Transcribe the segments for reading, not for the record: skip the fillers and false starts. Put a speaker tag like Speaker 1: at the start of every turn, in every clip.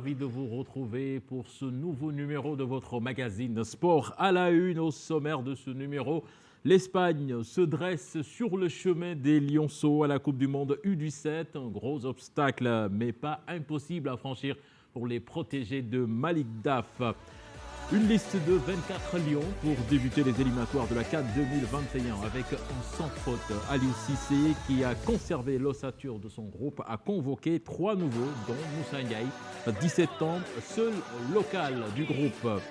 Speaker 1: ravi de vous retrouver pour ce nouveau numéro de votre magazine Sport à la une. Au sommaire de ce numéro, l'Espagne se dresse sur le chemin des Lionceaux à la Coupe du Monde U17. Un gros obstacle, mais pas impossible à franchir pour les protégés de Malik Daf. Une liste de 24 lions pour débuter les éliminatoires de la CAN 2021 avec un sans faute. Aliou Cissé, qui a conservé l'ossature de son groupe, a convoqué 3 nouveaux, dont Moussa Ndiaye, 17 ans, seul local du groupe.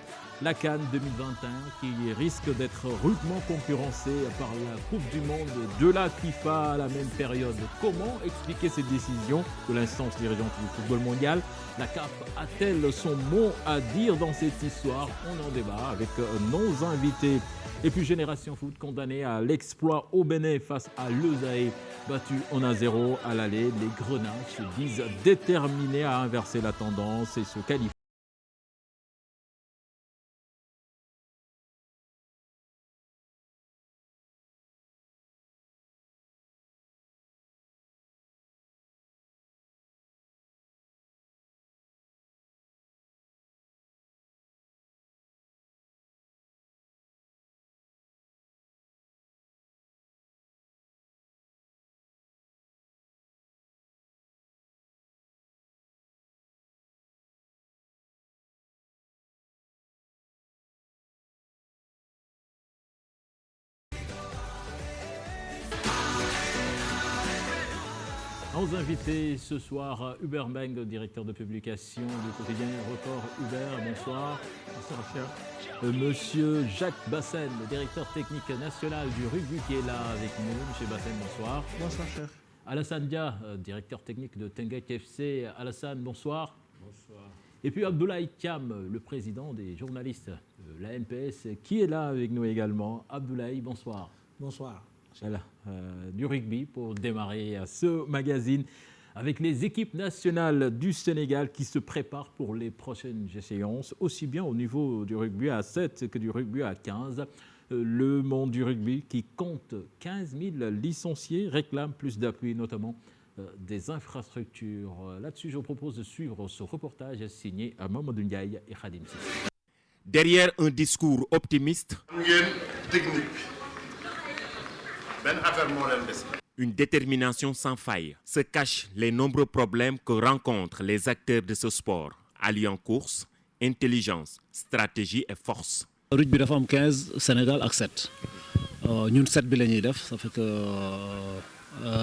Speaker 1: La CAN 2021 qui risque d'être rudement concurrencée par la Coupe du Monde de la FIFA à la même période. Comment expliquer cette décision de l'instance dirigeante du football mondial? La CAF a-t-elle son mot à dire dans cette histoire? On en débat avec nos invités. Et puis Génération Foot condamnée à l'exploit au Bénin face à l'Eusae, battu 1-0 à l'aller. Les Grenats se disent déterminés à inverser la tendance et se qualifient. Nos invités ce soir, Hubert Mbengue, directeur de publication du quotidien Record. Hubert, bonsoir. Bonsoir, cher. Monsieur Jacques Bassène, directeur technique national du rugby, qui est là avec nous. Monsieur Bassène, bonsoir.
Speaker 2: Bonsoir, cher.
Speaker 1: Alassane Dia, directeur technique de Tenguek FC. Alassane, bonsoir.
Speaker 3: Bonsoir.
Speaker 1: Et puis Abdoulaye Thiam, le président des journalistes de la NPS, qui est là avec nous également. Abdoulaye, bonsoir.
Speaker 2: Bonsoir.
Speaker 1: Voilà, du rugby pour démarrer ce magazine avec les équipes nationales du Sénégal qui se préparent pour les prochaines échéances, aussi bien au niveau du rugby à 7 que du rugby à 15. Le monde du rugby qui compte 15 000 licenciés réclame plus d'appui, notamment des infrastructures. Là-dessus, je vous propose de suivre ce reportage signé à Mamadou Ndiaye et Khadim Sissi.
Speaker 4: Derrière un discours optimiste, une détermination sans faille, se cachent les nombreux problèmes que rencontrent les acteurs de ce sport, alliant course, intelligence, stratégie et force.
Speaker 5: Rugby dafa am 15 Sénégal ak 7 ñun 7 bi la ñuy def ça fait que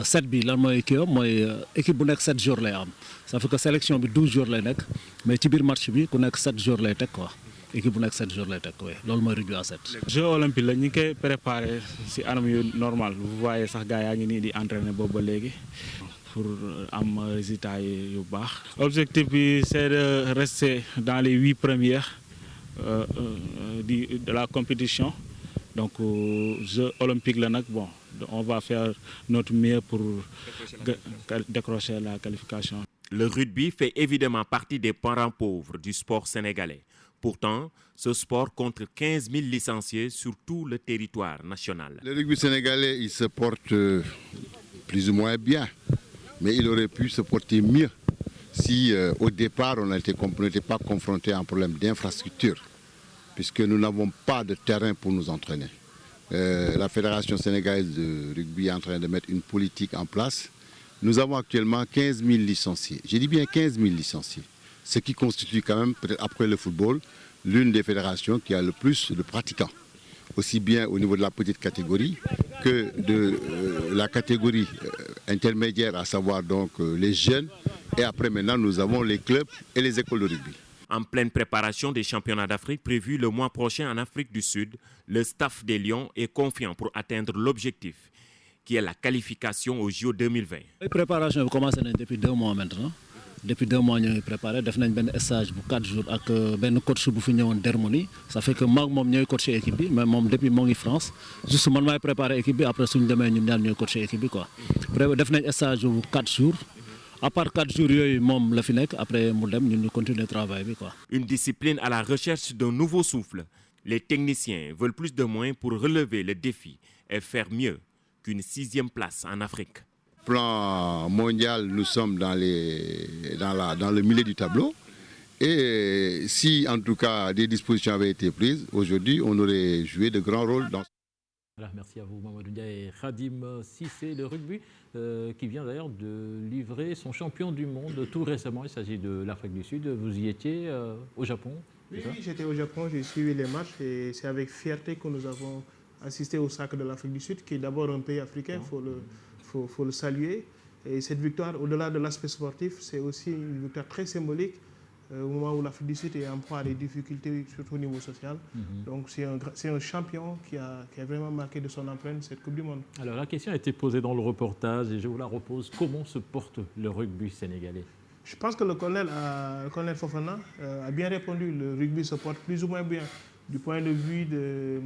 Speaker 5: 7 bi lan mooy kii mooy équipe bu nekk 7 jours lay am ça fait que sélection bi 12 jours lay nekk mais ci biir match bi ku nekk 7 jours lay teg quoi. Équipe bu nekk 7 jours lay teg oui loolu mooy rugby à 7.
Speaker 3: Jeux olympiques la ñu ngi koy préparé si anam yu normal vous voyez sax gars yaa ngi nii di entraîner boobu ba léegi pour am résultats yu baax. Objectif bi c'est de rester dans les 8 premières de la compétition donc Jeux olympiques la nag bon on va faire notre mieux pour décrocher la qualification.
Speaker 4: Le rugby fait évidemment partie des parents pauvres du sport sénégalais. Pourtant, ce sport compte 15 000 licenciés sur tout le territoire national.
Speaker 6: Le rugby sénégalais, il se porte plus ou moins bien, mais il aurait pu se porter mieux si au départ on n'était pas confronté à un problème d'infrastructure, puisque nous n'avons pas de terrain pour nous entraîner. La Fédération sénégalaise de rugby est en train de mettre une politique en place. Nous avons actuellement 15 000 licenciés. Je dis bien 15 000 licenciés. Ce qui constitue quand même, peut-être après le football, l'une des fédérations qui a le plus de pratiquants, aussi bien au niveau de la petite catégorie que de la catégorie intermédiaire, à savoir donc les jeunes. Et après maintenant, nous avons les clubs et les écoles de rugby.
Speaker 4: En pleine préparation des championnats d'Afrique prévus le mois prochain en Afrique du Sud, le staff des Lions est confiant pour atteindre l'objectif, qui est la qualification au JO 2020.
Speaker 5: La préparation a commencé depuis 2 mois maintenant. Depuis 2 mois ñu ngi préparé def nañ benn stage bu 4 jours ak benn coach bu fi ñëwoon Dermoni ça fait que maag moom ñooy coacher équipe bi mais moom depuis moo ngi France juste man maay préparé équipe bi après suñu demee ñun ñaar ñooy coacher équipe bi quoi. def nañ stage bu 4 jours à part 4 jours yooyu moom la fi nekk après mu dem ñun ñu continuer travail bi quoi.
Speaker 4: Une discipline à la recherche d'un nouveau souffle. Les techniciens veulent plus de moyens pour relever le défi et faire mieux qu'une 6e place en Afrique.
Speaker 6: Plan mondial, nous sommes dans le milieu du tableau Et si en tout cas des dispositions avaient été prises, aujourd'hui on aurait joué de grands rôles dans...
Speaker 1: Voilà, merci à vous, Mamadou Ndiaye et Khadim Cissé. Le rugby qui vient d'ailleurs de livrer son champion du monde tout récemment. Il s'agit de l'Afrique du Sud. Vous y étiez au Japon?
Speaker 2: Oui, j'étais au Japon, j'ai suivi les matchs et c'est avec fierté que nous avons assisté au Sacre de l'Afrique du Sud, qui est d'abord un pays africain, faut le saluer. Et cette victoire, au-delà de l'aspect sportif, c'est aussi une victoire très symbolique au moment où l'Afrique du Sud est en proie à des difficultés, surtout au niveau social. Donc c'est un champion qui a vraiment marqué de son empreinte cette Coupe du Monde.
Speaker 1: Alors la question a été posée dans le reportage et je vous la repose. Comment se porte le rugby sénégalais?
Speaker 2: Je pense que le colonel Fofana a bien répondu. Le rugby se porte plus ou moins bien du point de vue de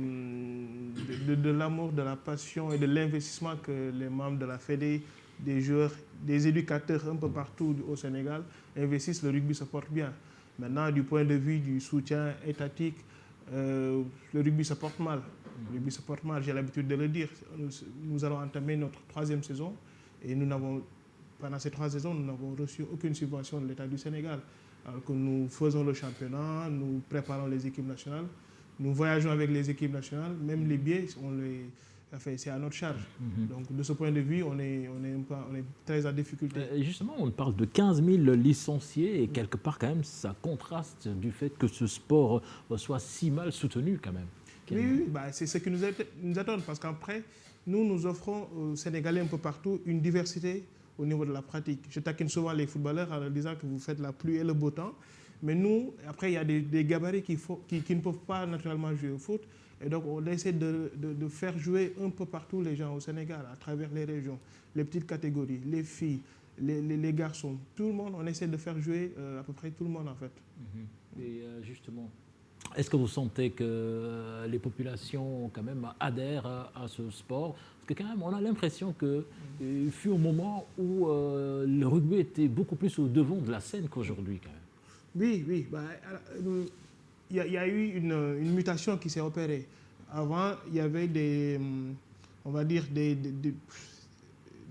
Speaker 2: l'amour, de la passion et de l'investissement que les membres de la Fédé, des joueurs, des éducateurs un peu partout au Sénégal investissent. Le rugby se porte bien. Maintenant, du point de vue du soutien étatique, le rugby se porte mal. Le rugby se porte mal, j'ai l'habitude de le dire. Nous allons entamer notre 3e saison et pendant ces 3 saisons, nous n'avons reçu aucune subvention de l'État du Sénégal. Alors que nous faisons le championnat, nous préparons les équipes nationales, nous voyageons avec les équipes nationales, même les billets, c'est à notre charge. Donc de ce point de vue, on est très en difficulté.
Speaker 1: Justement, on parle de 15 000 licenciés et quelque part quand même, ça contraste du fait que ce sport soit si mal soutenu quand même.
Speaker 2: Oui, c'est ce qui nous attend parce qu'après, nous offrons aux Sénégalais un peu partout une diversité au niveau de la pratique. Je taquine souvent les footballeurs en leur disant que vous faites la pluie et le beau temps. Mais nous, après, il y a des gabarits qui ne peuvent pas naturellement jouer au foot. Et donc, on essaie de faire jouer un peu partout les gens au Sénégal, à travers les régions, les petites catégories, les filles, les garçons. Tout le monde, on essaie de faire jouer à peu près tout le monde, en fait.
Speaker 1: Et justement, est-ce que vous sentez que les populations, quand même, adhèrent à ce sport? Parce que quand même, on a l'impression qu'il fut un moment où le rugby était beaucoup plus au devant de la scène qu'aujourd'hui, quand même.
Speaker 2: Oui. Il y a eu une mutation qui s'est opérée. Avant, il y avait des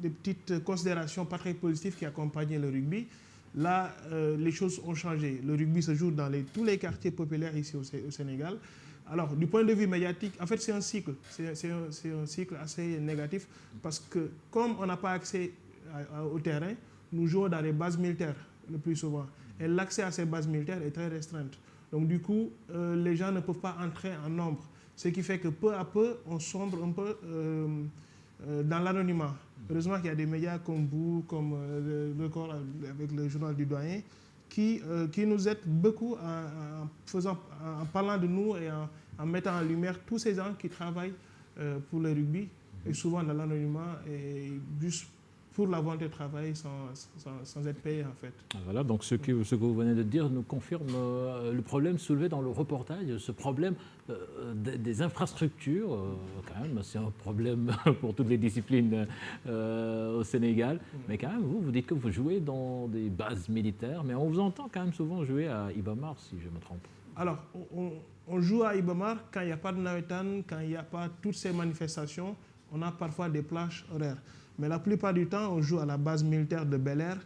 Speaker 2: petites considérations pas très positives qui accompagnaient le rugby. Là, les choses ont changé. Le rugby se joue dans tous les quartiers populaires ici au Sénégal. Alors, du point de vue médiatique, en fait, c'est un cycle. C'est un cycle assez négatif parce que comme on n'a pas accès au terrain, nous jouons dans les bases militaires le plus souvent. Et l'accès à ces bases militaires est très restreint. Donc, du coup, les gens ne peuvent pas entrer en nombre. Ce qui fait que peu à peu, on sombre un peu dans l'anonymat. Heureusement qu'il y a des médias comme vous, comme le corps avec le journal du doyen, qui nous aident beaucoup en parlant de nous et en mettant en lumière tous ces gens qui travaillent pour le rugby, et souvent dans l'anonymat, et juste pour la volonté de travailler sans être payé, en fait.
Speaker 1: Voilà, donc ce que vous venez de dire nous confirme le problème soulevé dans le reportage, ce problème des infrastructures, quand même, c'est un problème pour toutes les disciplines au Sénégal. Mais quand même, vous dites que vous jouez dans des bases militaires, mais on vous entend quand même souvent jouer à Ibamar, si je me trompe.
Speaker 2: Alors, on joue à Ibamar quand il n'y a pas de Nawetan, quand il n'y a pas toutes ces manifestations, on a parfois des plages horaires. Mais la plupart du temps, on joue à la base militaire de Bel-Air,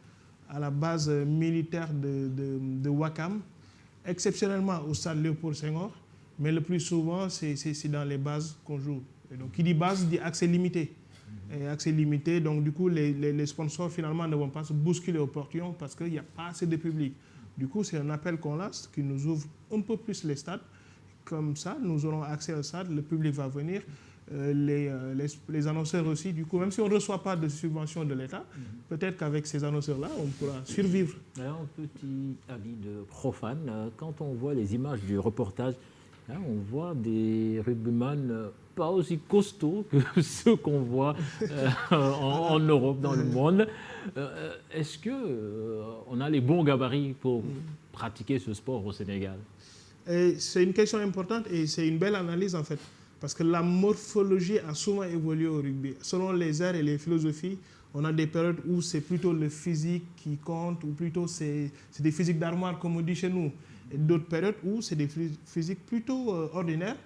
Speaker 2: à la base militaire de Ouakam, exceptionnellement au stade Léopold Senghor, mais le plus souvent, c'est dans les bases qu'on joue. Et donc, qui dit base dit accès limité. Et accès limité, donc du coup, les sponsors finalement ne vont pas se bousculer au portillon parce qu'il n'y a pas assez de public. Du coup, c'est un appel qu'on lance qui nous ouvre un peu plus les stades. Comme ça, nous aurons accès au stade, le public va venir. Les annonceurs aussi, du coup, même si on ne reçoit pas de subvention de l'État, peut-être qu'avec ces annonceurs-là, on pourra survivre.
Speaker 1: Alors, un petit avis de profane, quand on voit les images du reportage, on voit des rugbyman pas aussi costauds que ceux qu'on voit en Europe, dans le monde. Est-ce qu'on a les bons gabarits pour pratiquer ce sport au Sénégal?
Speaker 2: C'est une question importante et c'est une belle analyse en fait. Parce que la morphologie a souvent évolué au rugby. Selon les aires et les philosophies, on a des périodes où c'est plutôt le physique qui compte, ou plutôt c'est des physiques d'armoire, comme on dit chez nous. Et d'autres périodes où c'est des physiques plutôt ordinaires.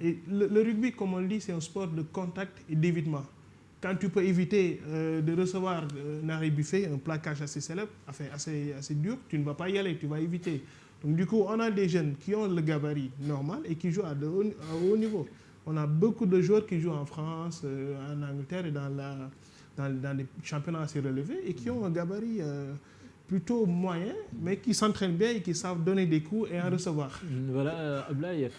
Speaker 2: Et le rugby, comme on le dit, c'est un sport de contact et d'évitement. Quand tu peux éviter de recevoir un arrêt buffet, un plaquage assez célèbre, enfin assez dur, tu ne vas pas y aller, tu vas éviter. Donc du coup, on a des jeunes qui ont le gabarit normal et qui jouent à haut niveau. On a beaucoup de joueurs qui jouent en France, en Angleterre et dans des championnats assez relevés et qui ont un gabarit plutôt moyen, mais qui s'entraînent bien et qui savent donner des coups et en recevoir.
Speaker 1: Voilà, Ablaye,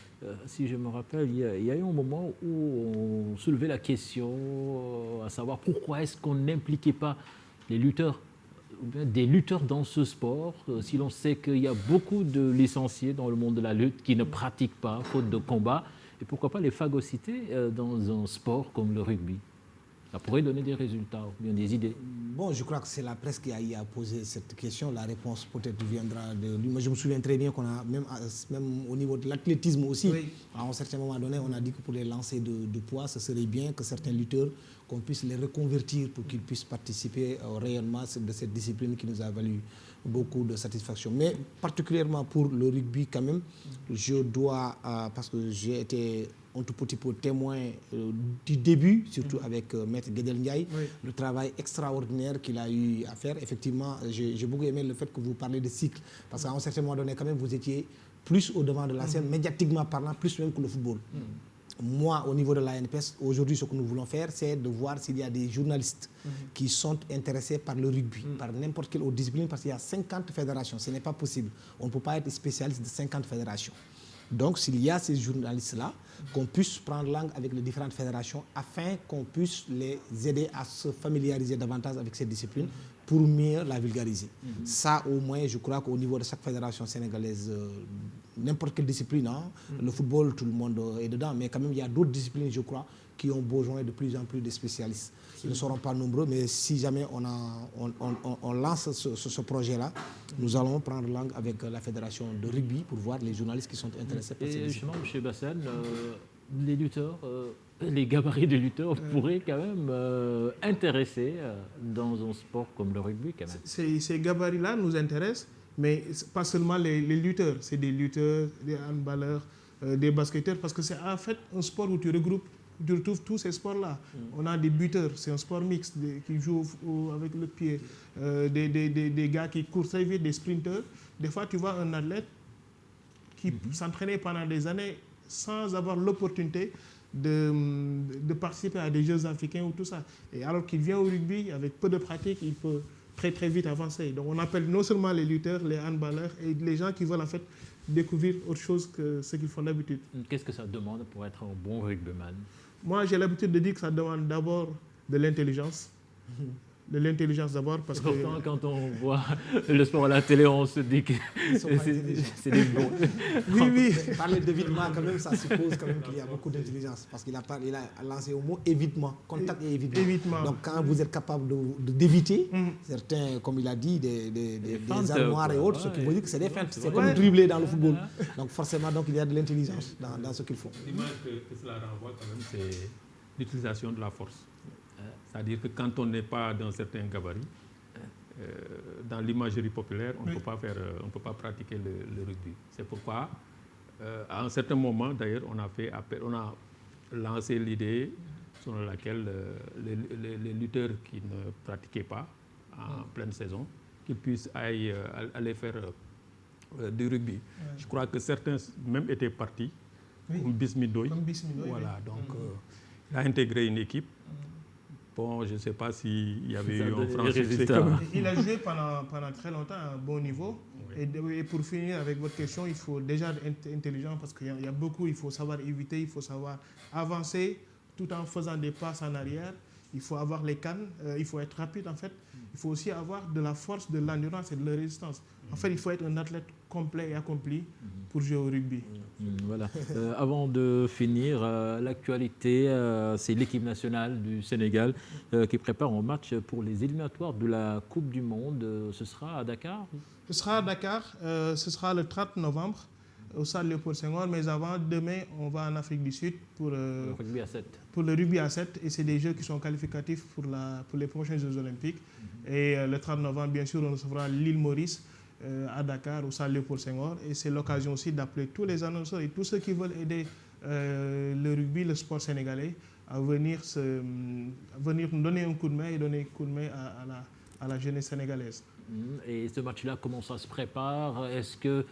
Speaker 1: si je me rappelle, il y a eu un moment où on soulevait la question, à savoir pourquoi est-ce qu'on n'impliquait pas les lutteurs, ou bien des lutteurs dans ce sport, si l'on sait qu'il y a beaucoup de licenciés dans le monde de la lutte qui ne pratiquent pas, faute de combat, et pourquoi pas les phagocyter dans un sport comme le rugby? Ça pourrait donner des résultats, ou bien des idées.
Speaker 7: Bon, je crois que c'est la presse qui a posé cette question. La réponse peut-être viendra de lui. Moi, je me souviens très bien qu'on a, même au niveau de l'athlétisme aussi,
Speaker 2: oui,
Speaker 7: à un certain moment donné, on a dit que pour les lancers de poids, ce serait bien que certains lutteurs, qu'on puisse les reconvertir pour qu'ils puissent participer au rayonnement de cette discipline qui nous a valu beaucoup de satisfaction. Mais particulièrement pour le rugby quand même, je dois, parce que j'ai été un tout petit peu témoin du début, surtout avec Maître Guédel Ndiaye,
Speaker 2: oui,
Speaker 7: le travail extraordinaire qu'il a eu à faire. Effectivement, j'ai beaucoup aimé le fait que vous parlez de cycle, parce qu'à un certain moment donné, quand même, vous étiez plus au devant de la scène, médiatiquement parlant, plus même que le football. Moi, au niveau de l'ANPS, aujourd'hui, ce que nous voulons faire, c'est de voir s'il y a des journalistes qui sont intéressés par le rugby, par n'importe quelle autre discipline, parce qu'il y a 50 fédérations. Ce n'est pas possible. On ne peut pas être spécialiste de 50 fédérations. Donc, s'il y a ces journalistes-là, qu'on puisse prendre langue avec les différentes fédérations afin qu'on puisse les aider à se familiariser davantage avec cette discipline pour mieux la vulgariser. Ça, au moins, je crois qu'au niveau de chaque fédération sénégalaise, n'importe quelle discipline, hein, le football, tout le monde est dedans, mais quand même, il y a d'autres disciplines, je crois, qui ont besoin de plus en plus de spécialistes. Ils ne seront pas nombreux, mais si jamais on lance ce projet-là, nous allons prendre langue avec la fédération de rugby pour voir les journalistes qui sont intéressés par ces
Speaker 1: justement, M. Bassane, les lutteurs, les gabarits des lutteurs pourraient quand même intéresser dans un sport comme le rugby quand même.
Speaker 2: Ces gabarits-là nous intéressent, mais pas seulement les lutteurs, c'est des lutteurs, des handballeurs, des basketteurs, parce que c'est en fait un sport où tu retrouves tous ces sports-là. On a des buteurs, c'est un sport mixte, qui jouent avec le pied, des gars qui courent très vite, des sprinteurs. Des fois, tu vois un athlète qui s'entraînait pendant des années sans avoir l'opportunité de participer à des Jeux africains ou tout ça. Et alors qu'il vient au rugby, avec peu de pratique, il peut très très vite avancer. Donc on appelle non seulement les lutteurs, les handballeurs et les gens qui veulent en fait découvrir autre chose que ce qu'ils font d'habitude.
Speaker 1: Qu'est-ce que ça demande pour être un bon rugbyman?
Speaker 2: Moi, j'ai l'habitude de dire que ça demande d'abord de l'intelligence. De l'intelligence d'abord parce que...
Speaker 1: Pourtant, quand on voit le sport à la télé, on se dit que c'est des bons.
Speaker 2: Oui.
Speaker 7: Parler d'évitement, quand même, ça suppose quand même qu'il y a beaucoup d'intelligence. Parce qu'il a lancé au mot évitement, contact et évitement. Donc, quand vous êtes capable d'éviter, certains, comme il a dit, des armoires et autres, ce qui veut dire que c'est des feintes. C'est comme dribbler dans le football. Donc, forcément, il y a de l'intelligence dans ce qu'il faut.
Speaker 8: L'image que cela renvoie, quand même, c'est l'utilisation de la force. C'est-à-dire que quand on n'est pas dans certains gabarits, dans l'imagerie populaire, on ne peut pas pratiquer le rugby. C'est pourquoi, à un certain moment, d'ailleurs, on a lancé l'idée selon laquelle les lutteurs qui ne pratiquaient pas en pleine saison, qu'ils puissent aller faire du rugby. Je crois que certains même étaient partis, comme Bismidoy. Voilà, donc il a intégré une équipe. Bon, je ne sais pas s'il y avait eu un franc succès.
Speaker 2: Il a joué pendant très longtemps à un bon niveau. Oui. Et pour finir avec votre question, il faut déjà être intelligent parce qu'il y a beaucoup, il faut savoir éviter, il faut savoir avancer tout en faisant des passes en arrière. Il faut avoir les cannes, il faut être rapide en fait. Il faut aussi avoir de la force, de l'endurance et de la résistance. En fait, il faut être un athlète complet et accompli pour jouer au rugby.
Speaker 1: Voilà. Avant de finir, l'actualité, c'est l'équipe nationale du Sénégal qui prépare un match pour les éliminatoires de la Coupe du Monde. Ce sera à Dakar?
Speaker 2: Ce sera à Dakar, ce sera le 30 novembre au stade Léopold Senghor, mais avant, demain, on va en Afrique du Sud pour le
Speaker 1: rugby à 7.
Speaker 2: Pour le rugby à 7, et c'est des jeux qui sont qualificatifs pour les prochains Jeux Olympiques. Et le 30 novembre, bien sûr, on recevra l'île Maurice à Dakar, au stade Léopold Senghor. Et c'est l'occasion aussi d'appeler tous les annonceurs et tous ceux qui veulent aider le rugby, le sport sénégalais, à venir nous donner un coup de main et donner un coup de main à la jeunesse sénégalaise.
Speaker 1: Et ce match-là, comment ça se prépare? Est-ce que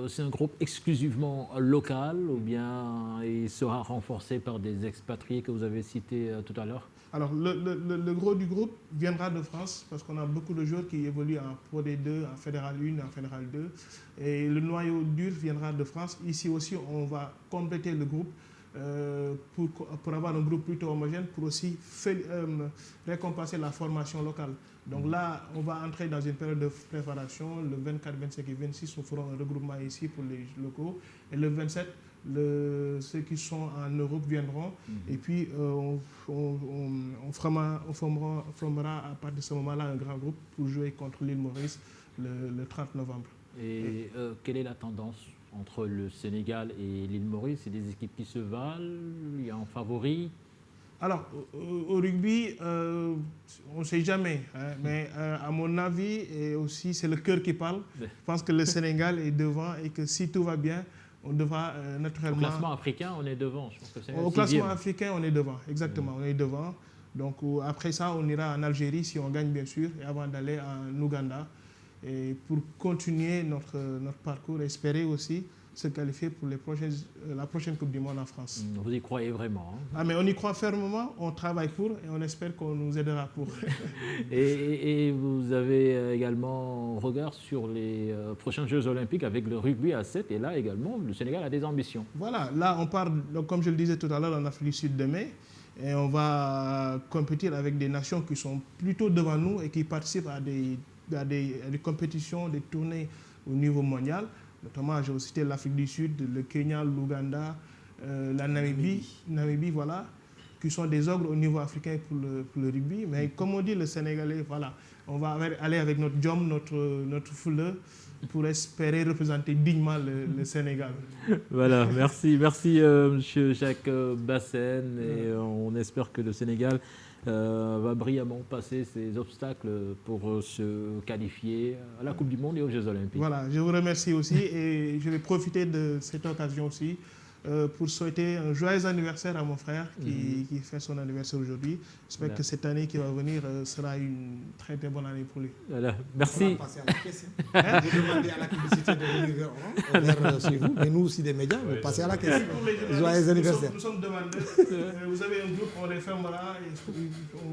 Speaker 1: c'est un groupe exclusivement local ou bien il sera renforcé par des expatriés que vous avez cités tout à l'heure?
Speaker 2: Alors, le gros du groupe viendra de France parce qu'on a beaucoup de joueurs qui évoluent en Pro D2, en Fédéral 1, en Fédéral 2. Et le noyau dur viendra de France. Ici aussi, on va compléter le groupe pour avoir un groupe plutôt homogène, pour aussi récompenser la formation locale. Donc là, on va entrer dans une période de préparation. Le 24, 25 et 26, nous ferons un regroupement ici pour les locaux. Et le 27, ceux qui sont en Europe viendront. Et puis, on formera à partir de ce moment-là un grand groupe pour jouer contre l'île Maurice le 30 novembre.
Speaker 1: Et quelle est la tendance entre le Sénégal et l'île Maurice? C'est des équipes qui se valent? Il y a un favori?
Speaker 2: Alors, au rugby, on ne sait jamais. Hein, mais à mon avis, et aussi c'est le cœur qui parle. Je pense que le Sénégal est devant et que si tout va bien, on devra naturellement...
Speaker 1: Au classement africain, on est devant. Je pense que c'est
Speaker 2: au classement africain, on est devant. Exactement, on est devant. Donc après ça, on ira en Algérie si on gagne, bien sûr, et avant d'aller en Ouganda. Et pour continuer notre parcours, espérer aussi se qualifier pour la prochaine Coupe du Monde en France.
Speaker 1: Vous y croyez vraiment? Hein?
Speaker 2: Ah, mais on y croit fermement, on travaille pour et on espère qu'on nous aidera pour.
Speaker 1: et vous avez également un regard sur les prochains Jeux Olympiques avec le rugby à 7. Et là également, le Sénégal a des ambitions.
Speaker 2: Voilà, là on part, donc, comme je le disais tout à l'heure, en Afrique du Sud demain. Et on va compétir avec des nations qui sont plutôt devant nous et qui participent à des compétitions, des tournées au niveau mondial. Notamment, j'ai cité l'Afrique du Sud, le Kenya, l'Ouganda, la Namibie, voilà, qui sont des ogres au niveau africain pour le rugby. Mais comme on dit, le Sénégalais, voilà, on va aller avec notre jom, notre fouleur, pour espérer représenter dignement le Sénégal.
Speaker 1: Voilà, merci M. Jacques Bassène. Et on espère que le Sénégal va brillamment passer ces obstacles pour se qualifier à la Coupe du Monde et aux Jeux Olympiques.
Speaker 2: Voilà, je vous remercie aussi et je vais profiter de cette occasion aussi pour souhaiter un joyeux anniversaire à mon frère qui fait son anniversaire aujourd'hui. J'espère que cette année qui va venir sera une très très bonne année pour lui.
Speaker 1: Voilà, merci.
Speaker 7: On va passer à la caisse. Vous demandez à la publicité de venir vers chez vous, mais nous aussi des médias, vous passez à la caisse. Joyeux anniversaire.
Speaker 2: Nous sommes demandeurs. Vous avez un groupe, on les fermera et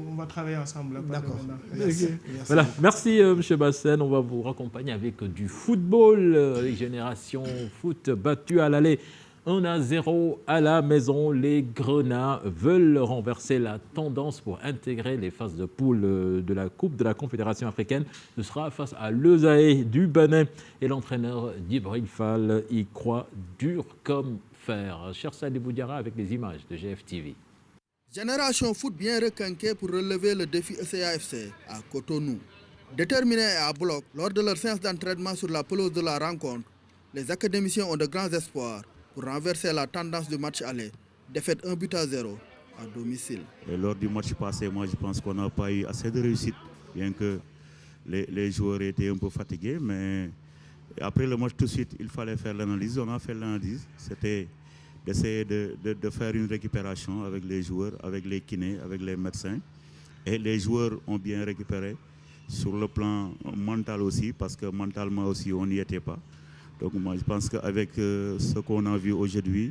Speaker 2: on va travailler ensemble.
Speaker 7: D'accord.
Speaker 2: Merci.
Speaker 1: Voilà, merci M. Bassène. On va vous raccompagner avec du football. Les générations foot battues à l'aller. 1-0 à la maison, les Grenats veulent renverser la tendance pour intégrer les phases de poule de la Coupe de la Confédération africaine. Ce sera face à l'Esaé du Bénin et l'entraîneur Djibril Fall y croit dur comme fer. Cher Sadibou Diarra avec les images de GFTV.
Speaker 9: Génération foot bien requinquée pour relever le défi ECAFC à Cotonou. Déterminés et à bloc lors de leur séance d'entraînement sur la pelouse de la rencontre, les académiciens ont de grands espoirs pour renverser la tendance du match aller. Défaite 1-0 à domicile.
Speaker 10: Et lors du match passé, moi je pense qu'on n'a pas eu assez de réussite, bien que les joueurs étaient un peu fatigués. Mais après le match, tout de suite, il fallait faire l'analyse. On a fait l'analyse. C'était d'essayer de faire une récupération avec les joueurs, avec les kinés, avec les médecins. Et les joueurs ont bien récupéré sur le plan mental aussi, parce que mentalement aussi, on n'y était pas. Donc moi je pense qu'avec ce qu'on a vu aujourd'hui,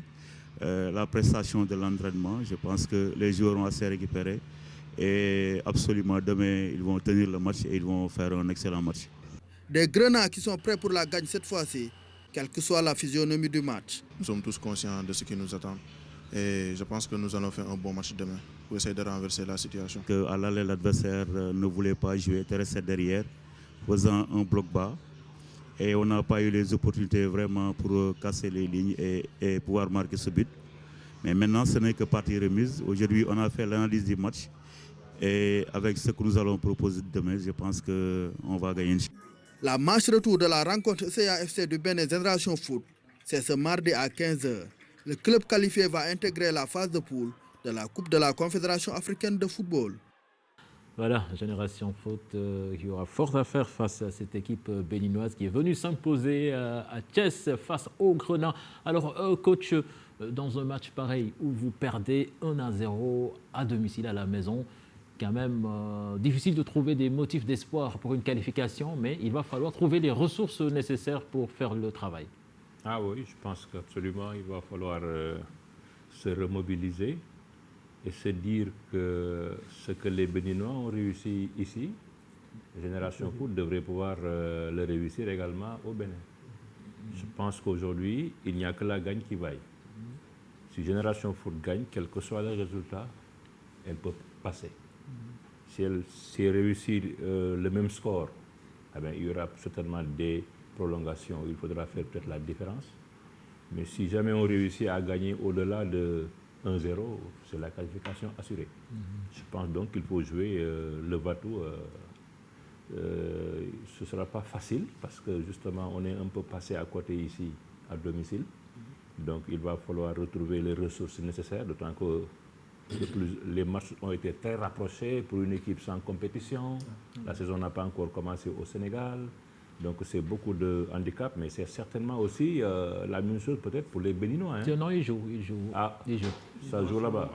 Speaker 10: la prestation de l'entraînement, je pense que les joueurs ont assez récupéré et absolument demain ils vont tenir le match et ils vont faire un excellent match.
Speaker 9: Des Grenats qui sont prêts pour la gagne cette fois-ci, quelle que soit la physionomie du match.
Speaker 11: Nous sommes tous conscients de ce qui nous attend et je pense que nous allons faire un bon match demain pour essayer de renverser la situation.
Speaker 10: À l'aller, l'adversaire ne voulait pas jouer, était resté derrière, faisant un bloc bas. Et on n'a pas eu les opportunités vraiment pour casser les lignes et pouvoir marquer ce but. Mais maintenant, ce n'est que partie remise. Aujourd'hui, on a fait l'analyse du match. Et avec ce que nous allons proposer demain, je pense qu'on va gagner.
Speaker 9: La match retour de la rencontre CAFC du Bénin Génération Foot, c'est ce mardi à 15h. Le club qualifié va intégrer la phase de poule de la Coupe de la Confédération africaine de football.
Speaker 1: Voilà, Génération Foot qui aura fort à faire face à cette équipe béninoise qui est venue s'imposer à Thiès face aux Grenats. Alors, coach, dans un match pareil où vous perdez 1-0 à domicile à la maison, quand même difficile de trouver des motifs d'espoir pour une qualification, mais il va falloir trouver les ressources nécessaires pour faire le travail.
Speaker 8: Ah oui, je pense qu'absolument, il va falloir se remobiliser et se dire que ce que les Béninois ont réussi ici, Génération Foot devrait pouvoir le réussir également au Bénin. Je pense qu'aujourd'hui, il n'y a que la gagne qui vaille. Si Génération Foot gagne, quel que soit le résultat, elle peut passer. Si elle réussit le même score, eh bien, il y aura certainement des prolongations. Il faudra faire peut-être la différence. Mais si jamais on réussit à gagner au-delà de 1-0, c'est la qualification assurée. Je pense donc qu'il faut jouer le va-tout. Ce ne sera pas facile parce que justement on est un peu passé à côté ici à domicile. Donc il va falloir retrouver les ressources nécessaires, d'autant que les matchs ont été très rapprochés pour une équipe sans compétition. La saison n'a pas encore commencé au Sénégal. Donc c'est beaucoup de handicap, mais c'est certainement aussi la même chose peut-être pour les Béninois. Hein.
Speaker 1: Non, ils jouent.
Speaker 8: Ah, ça joue là-bas.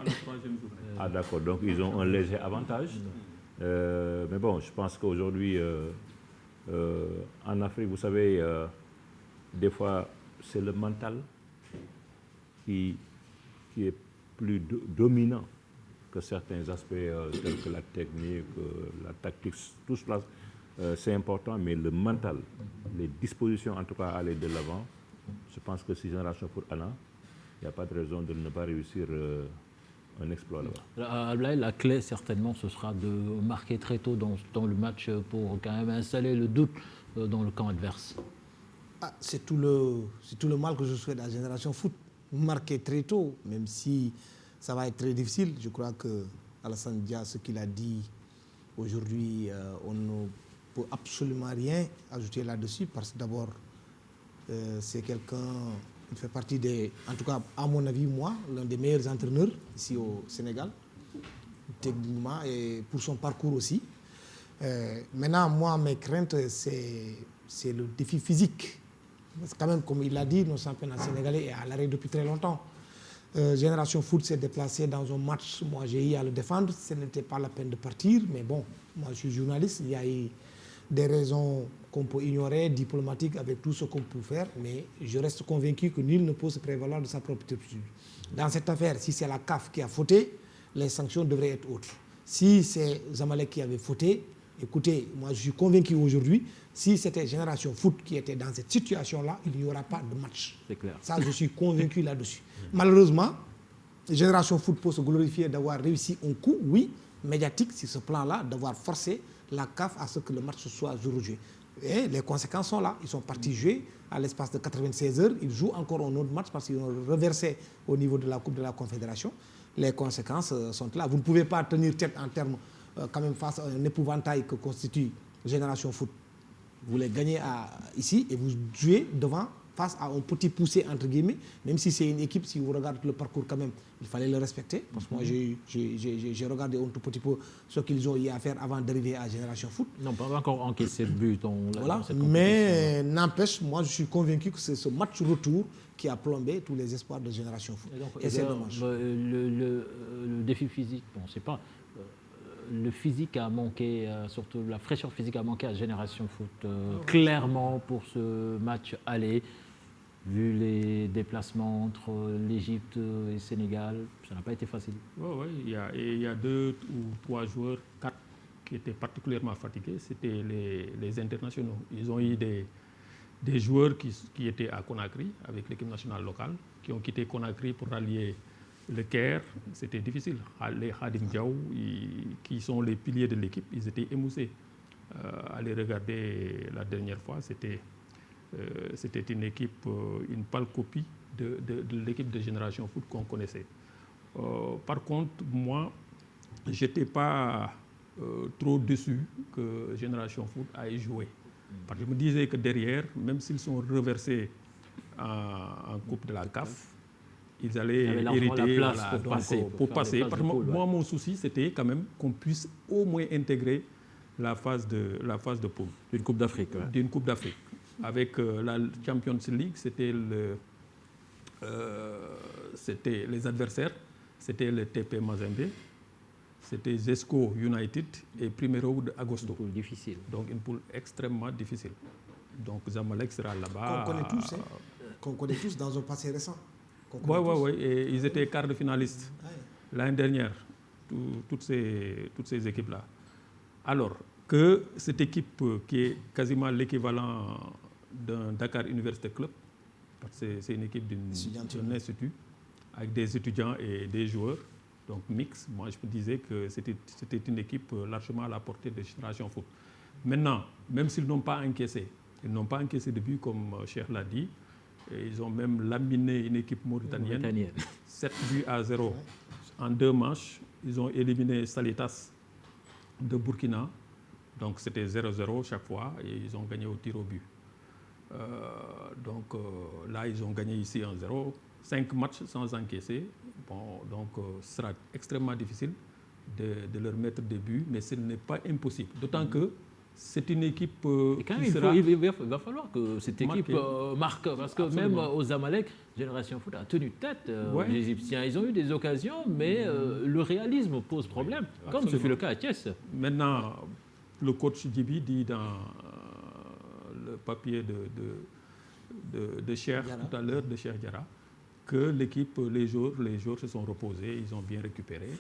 Speaker 8: Ah d'accord, donc ils ont un léger avantage. Mais bon, je pense qu'aujourd'hui, en Afrique, vous savez, des fois, c'est le mental qui est plus dominant que certains aspects tels que la technique, la tactique, tout cela, c'est important, mais le mental, les dispositions en tout cas à aller de l'avant, je pense que si Génération Foot Anna, il n'y a pas de raison de ne pas réussir un exploit là-bas.
Speaker 1: La clé, certainement, ce sera de marquer très tôt dans le match pour quand même installer le doute dans le camp adverse.
Speaker 7: C'est tout le mal que je souhaite à la Génération Foot. Marquer très tôt, même si ça va être très difficile. Je crois que Alassane Dia, ce qu'il a dit aujourd'hui, on ne peut absolument rien ajouter là-dessus parce que d'abord, c'est quelqu'un... Il fait partie des, en tout cas, à mon avis, moi, l'un des meilleurs entraîneurs ici au Sénégal, techniquement et pour son parcours aussi. Maintenant, moi, mes craintes, c'est le défi physique. Parce que quand même, comme il l'a dit, nos championnats sénégalais est à l'arrêt depuis très longtemps. Génération Foot s'est déplacée dans un match, moi j'ai eu à le défendre, ce n'était pas la peine de partir, mais bon, moi je suis journaliste, il y a eu des raisons qu'on peut ignorer, diplomatiques, avec tout ce qu'on peut faire, mais je reste convaincu que nul ne peut se prévaloir de sa propre turpitude. Dans cette affaire, si c'est la CAF qui a fauté, les sanctions devraient être autres. Si c'est Zamalek qui avait fauté, écoutez, moi je suis convaincu aujourd'hui, si c'était Génération Foot qui était dans cette situation-là, il n'y aura pas de match.
Speaker 1: C'est clair.
Speaker 7: Ça, je suis convaincu là-dessus. Malheureusement, Génération Foot peut se glorifier d'avoir réussi un coup, oui, médiatique sur ce plan-là, d'avoir forcé la CAF à ce que le match soit joué. Et les conséquences sont là. Ils sont partis jouer à l'espace de 96 heures. Ils jouent encore un autre match parce qu'ils ont reversé au niveau de la Coupe de la Confédération. Les conséquences sont là. Vous ne pouvez pas tenir tête en termes quand même face à un épouvantail que constitue Génération Foot. Vous les gagnez ici et vous jouez devant face à un petit poussé entre guillemets, même si c'est une équipe, si vous regardez le parcours quand même, il fallait le respecter. Parce que moi, j'ai regardé un tout petit peu ce qu'ils ont eu à faire avant d'arriver à Génération Foot.
Speaker 1: Non, pas encore encaissé de but.
Speaker 7: Voilà. Mais n'empêche, moi, je suis convaincu que c'est ce match retour qui a plombé tous les espoirs de Génération Foot. Et c'est dommage.
Speaker 1: Le défi physique, bon, c'est pas... Le physique a manqué, surtout la fraîcheur physique a manqué à Génération Foot. Clairement, pour ce match aller, vu les déplacements entre l'Égypte et le Sénégal, ça n'a pas été facile.
Speaker 8: Oui, il y a 2 ou 3 joueurs, 4 qui étaient particulièrement fatigués. C'était les internationaux. Ils ont eu des joueurs qui étaient à Conakry avec l'équipe nationale locale, qui ont quitté Conakry pour rallier le Caire. C'était difficile. Les Khadim Diaw, qui sont les piliers de l'équipe, ils étaient émoussés. À les regarder la dernière fois, c'était une équipe, une pâle copie de l'équipe de Génération Foot qu'on connaissait. Par contre, moi, je n'étais pas trop déçu que Génération Foot aille jouer. Parce que je me disais que derrière, même s'ils sont reversés en Coupe de la CAF, ils allaient hériter
Speaker 1: la place
Speaker 8: pour passer. Parce que moi, mon souci, c'était quand même qu'on puisse au moins intégrer la phase de poule.
Speaker 1: D'une Coupe d'Afrique. Ouais.
Speaker 8: D'une Coupe d'Afrique. Avec la Champions League, c'était les adversaires, c'était le TP Mazembe, c'était Zesco United et Primero de Agosto.
Speaker 1: Une poule difficile.
Speaker 8: Donc une poule extrêmement difficile. Donc Zamalek sera là-bas.
Speaker 7: Qu'on connaît tous dans un passé récent.
Speaker 8: Oui. Et ils étaient quarts de finalistes l'année dernière, toutes ces équipes-là. Alors que cette équipe qui est quasiment l'équivalent d'un Dakar Université Club, parce que c'est une équipe d'un institut, avec des étudiants et des joueurs, donc mix. Moi, je me disais que c'était une équipe largement à la portée de Génération Foot. Maintenant, même s'ils n'ont pas encaissé, de but, comme Cheikh l'a dit, et ils ont même laminé une équipe mauritanienne. 7 buts à 0 en 2 matchs. Ils ont éliminé Salitas de Burkina. Donc c'était 0-0 chaque fois et ils ont gagné au tir au but. Là, ils ont gagné ici 1-0. 5 matchs sans encaisser. Bon, donc ce sera extrêmement difficile de leur mettre des buts, mais ce n'est pas impossible. D'autant que c'est une équipe
Speaker 1: il va falloir que cette équipe marque, parce que même aux Zamalek, Génération Foot a tenu tête aux Égyptiens. Ils ont eu des occasions, mais le réalisme pose problème, comme ce fut le cas à Thiès.
Speaker 8: Maintenant, le coach Djibi dit dans le papier de Cheikh tout à l'heure, de Cheikh Diarra, que l'équipe, les joueurs se sont reposés, ils ont bien récupéré.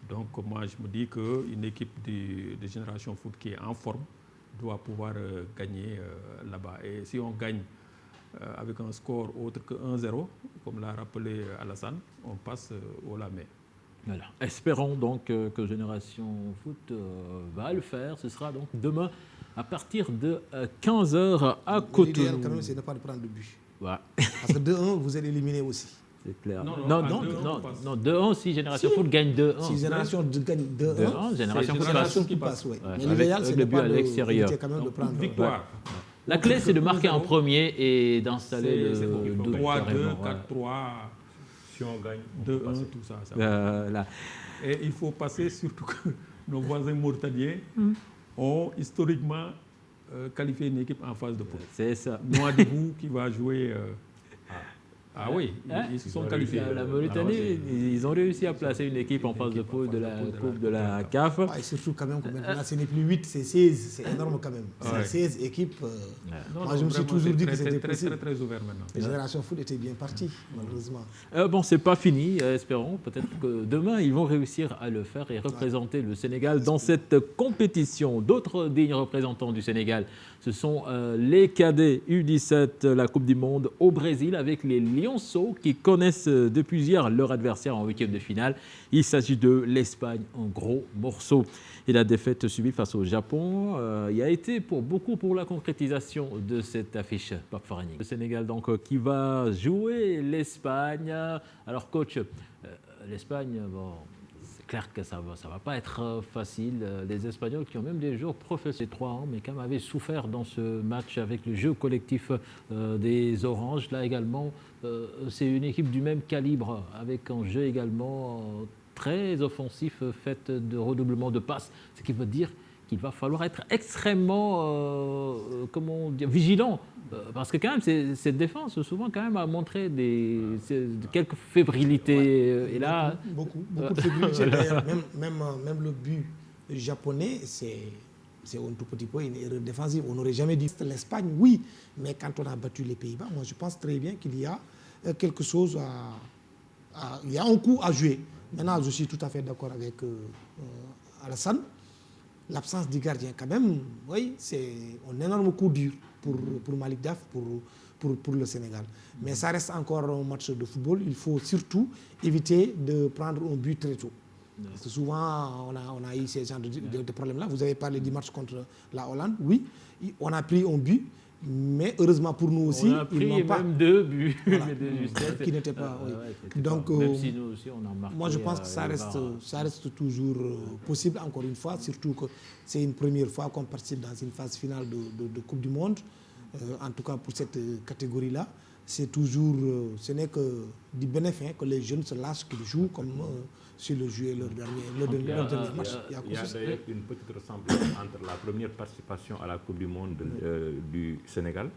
Speaker 8: Donc moi je me dis qu'une équipe de Génération Foot qui est en forme doit pouvoir gagner là-bas. Et si on gagne avec un score autre que 1-0, comme l'a rappelé Alassane, on passe au lamé.
Speaker 1: Voilà. Espérons donc que Génération Foot va le faire. Ce sera donc demain à partir de 15h à Cotonou.
Speaker 7: L'idéal quand même, c'est de ne pas prendre de but.
Speaker 1: Ouais.
Speaker 7: Parce que 2-1, vous êtes éliminé aussi.
Speaker 1: C'est clair.
Speaker 8: Non,
Speaker 1: 2-1 si Génération Foot gagne 2-1.
Speaker 7: Si Génération gagne 2-1,
Speaker 1: Génération
Speaker 7: qui passe. Ouais.
Speaker 1: Ouais.
Speaker 7: Mais l'idéal, c'est
Speaker 1: le but à l'extérieur.
Speaker 8: Victoire.
Speaker 1: La clé, c'est de marquer en premier et d'installer le
Speaker 8: 3-2, 4-3.
Speaker 12: Si on gagne,
Speaker 8: 2-1, tout ça.
Speaker 1: Là.
Speaker 8: Et il faut passer, surtout que nos voisins mauritaniens ont historiquement qualifié une équipe en phase de poule.
Speaker 1: C'est ça.
Speaker 8: Nouadhibou qui va jouer. Oui, ils se sont qualifiés.
Speaker 1: La Mauritanie, ils ont réussi à placer une équipe en phase de poule de la Coupe de la CAF.
Speaker 7: Et surtout quand même, maintenant, ce n'est plus 8, c'est 16. C'est énorme quand même. C'est 16 équipes. Moi, je me suis toujours dit que c'était possible.
Speaker 8: Très ouvert maintenant.
Speaker 7: La Génération Foot était bien partie, malheureusement.
Speaker 1: Bon, c'est pas fini, espérons. Peut-être que demain, ils vont réussir à le faire et représenter le Sénégal dans cette compétition. D'autres dignes représentants du Sénégal, ce sont les cadets U17, la Coupe du Monde au Brésil, avec les Lionceaux qui connaissent depuis hier leur adversaire en huitième de finale. Il s'agit de l'Espagne en gros morceaux. Et la défaite subie face au Japon y a été pour beaucoup pour la concrétisation de cette affiche. Pape Farani. Le Sénégal donc qui va jouer l'Espagne. Alors coach, l'Espagne, bon, c'est clair que ça va pas être facile. Les Espagnols qui ont même des joueurs professionnels 3 ans, mais quand même avaient souffert dans ce match avec le jeu collectif des Oranges. Là également, c'est une équipe du même calibre, avec un jeu également très offensif, fait de redoublement de passes. Ce qui veut dire qu'il va falloir être extrêmement vigilant. Parce que quand même, cette défense, souvent, quand même, a montré quelques fébrilités. Et là,
Speaker 7: beaucoup de fébrilité. D'ailleurs, même le but japonais, c'est un tout petit peu une erreur défensive. On n'aurait jamais dit l'Espagne, oui. Mais quand on a battu les Pays-Bas, moi, je pense très bien qu'il y a quelque chose il y a un coup à jouer. Maintenant, je suis tout à fait d'accord avec Alassane. L'absence du gardien, quand même, oui, c'est un énorme coup dur pour Malick Daf, pour le Sénégal. Mais ça reste encore un match de football. Il faut surtout éviter de prendre un but très tôt. Parce que souvent, on a eu ces genres de problèmes-là. Vous avez parlé du match contre la Hollande. Oui, on a pris un but. Mais heureusement pour nous aussi,
Speaker 1: on a pris même 2 buts,
Speaker 7: voilà, qui n'étaient pas. Donc,
Speaker 1: même si nous aussi on a marqué.
Speaker 7: Moi, je pense que ça reste toujours possible. Encore une fois, surtout que c'est une première fois qu'on participe dans une phase finale de Coupe du Monde. En tout cas pour cette catégorie-là, c'est toujours, ce n'est que du bénéfice que les jeunes se lâchent, qu'ils jouent comme sur le jouer leur dernier match.
Speaker 12: Il y a d'ailleurs une petite ressemblance entre la première participation à la Coupe du Monde du Sénégal.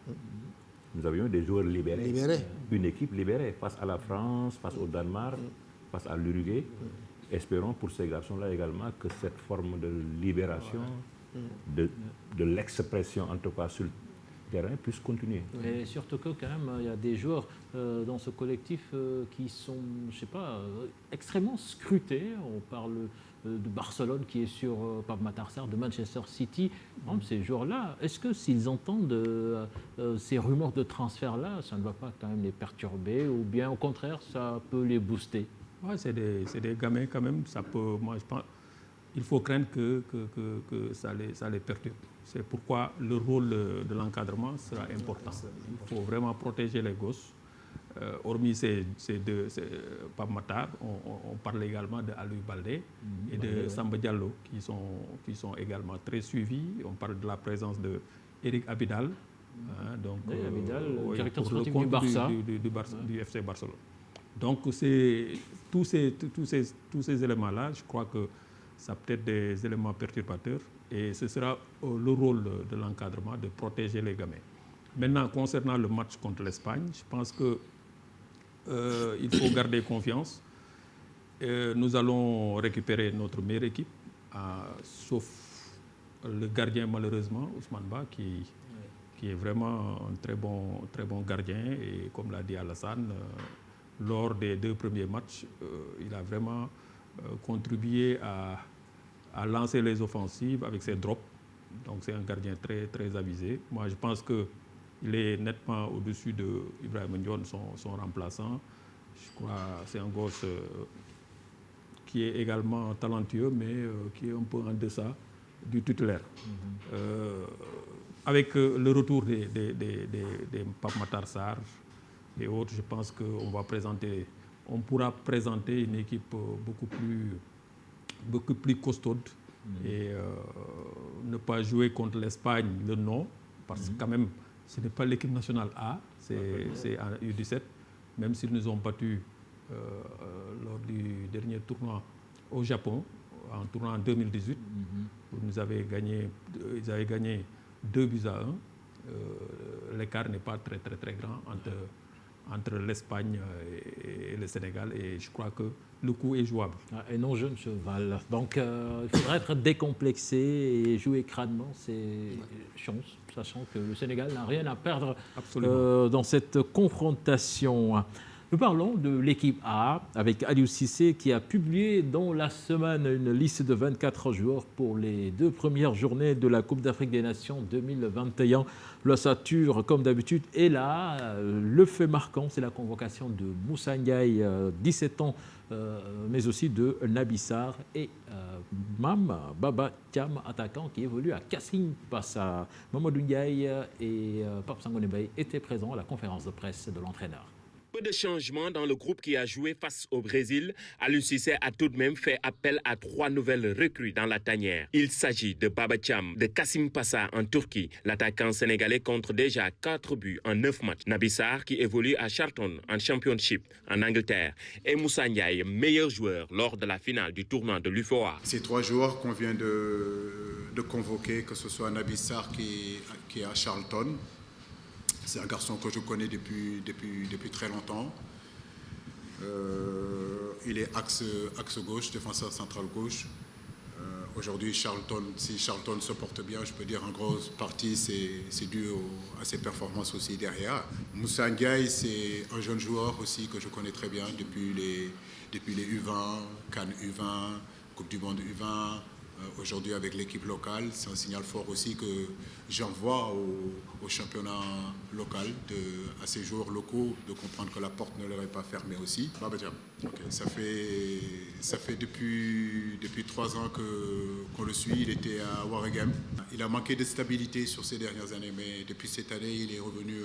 Speaker 12: Nous avions des joueurs libérés. Une équipe libérée face à la France, face au Danemark, face à l'Uruguay. espérons pour ces garçons-là également que cette forme de libération, de l'expression en tout cas sur le terrain puisse continuer.
Speaker 1: Et surtout que quand même, il y a des joueurs dans ce collectif qui sont, je sais pas, extrêmement scrutés. On parle de Barcelone qui est sur Pape Matar Sarr, de Manchester City. Par exemple, ces joueurs-là, est-ce que s'ils entendent ces rumeurs de transfert-là, ça ne va pas quand même les perturber ou bien au contraire, ça peut les booster?
Speaker 8: Ouais, c'est des gamins quand même. Ça peut, moi, je pense, il faut craindre que ça les perturbe. C'est pourquoi le rôle de l'encadrement sera important. Il faut vraiment protéger les gosses. Hormis ces deux, Pape Matar, on parle également de Aliou Baldé et de Samba Diallo qui sont également très suivis. On parle de la présence de Eric Abidal, donc
Speaker 1: Abidal, directeur
Speaker 8: pour le
Speaker 1: sportif
Speaker 8: compte
Speaker 1: du Barça,
Speaker 8: du FC Barcelone. Donc c'est tous ces éléments-là, je crois que ça peut être des éléments perturbateurs et ce sera le rôle de l'encadrement de protéger les gamins. Maintenant, concernant le match contre l'Espagne, je pense que il faut garder confiance. Nous allons récupérer notre meilleure équipe, sauf le gardien malheureusement, Ousmane Ba, qui est vraiment un très bon gardien. Et comme l'a dit Alassane, lors des 2 premiers matchs, il a vraiment contribué à lancer les offensives avec ses drops. Donc c'est un gardien très, très avisé. Moi, je pense qu'il est nettement au-dessus de Ibrahima Ndione, son remplaçant. Je crois que c'est un gosse qui est également talentueux, mais qui est un peu en deçà du titulaire. Avec le retour des Pape Matar Sarr et autres, je pense qu'on pourra présenter une équipe beaucoup plus costaude et ne pas jouer contre l'Espagne, le non, parce que quand même, ce n'est pas l'équipe nationale A, c'est en U17, même s'ils nous ont battus lors du dernier tournoi au Japon, en tournoi en 2018, où ils avaient gagné 2-1. L'écart n'est pas très, très, très grand entre l'Espagne et le Sénégal, et je crois que le coup est jouable.
Speaker 1: Et non jeune cheval. Donc il faudrait être décomplexé et jouer crânement ses chances, sachant que le Sénégal n'a rien à perdre dans cette confrontation. Nous parlons de l'équipe A avec Aliou Cissé qui a publié dans la semaine une liste de 24 joueurs pour les 2 premières journées de la Coupe d'Afrique des Nations 2021. L'ossature, comme d'habitude, est là. Le fait marquant, c'est la convocation de Moussa Ndiaye, 17 ans, mais aussi de Naby Sarr et Mam Baba Thiam, attaquant qui évolue à Kassim Passa. Mamadou Ndiaye et Pape Sangone Mbaye étaient présents à la conférence de presse de l'entraîneur.
Speaker 4: Peu de changements dans le groupe qui a joué face au Brésil. Aliou Cissé a tout de même fait appel à 3 nouvelles recrues dans la tanière. Il s'agit de Baba Thiam, de Kassim Passa en Turquie. L'attaquant sénégalais compte déjà 4 buts en 9 matchs. Naby Sarr qui évolue à Charlton en Championship en Angleterre. Et Moussa Ndiaye, meilleur joueur lors de la finale du tournoi de l'UFOA.
Speaker 13: Ces 3 joueurs qu'on vient de convoquer, que ce soit Naby Sarr qui est à Charlton. C'est un garçon que je connais depuis très longtemps. Il est axe gauche, défenseur central gauche. Aujourd'hui, si Charlton se porte bien, je peux dire en grosse partie, c'est dû à ses performances aussi derrière. Moussa Ndiaye, c'est un jeune joueur aussi que je connais très bien depuis les U20, Cannes U20, Coupe du Monde U20. Aujourd'hui avec l'équipe locale, c'est un signal fort aussi que j'envoie au championnat local à ces joueurs locaux de comprendre que la porte ne leur est pas fermée aussi. Okay. Ça fait depuis 3 ans qu'on le suit. Il était à Waregem. Il a manqué de stabilité sur ces dernières années, mais depuis cette année, il est revenu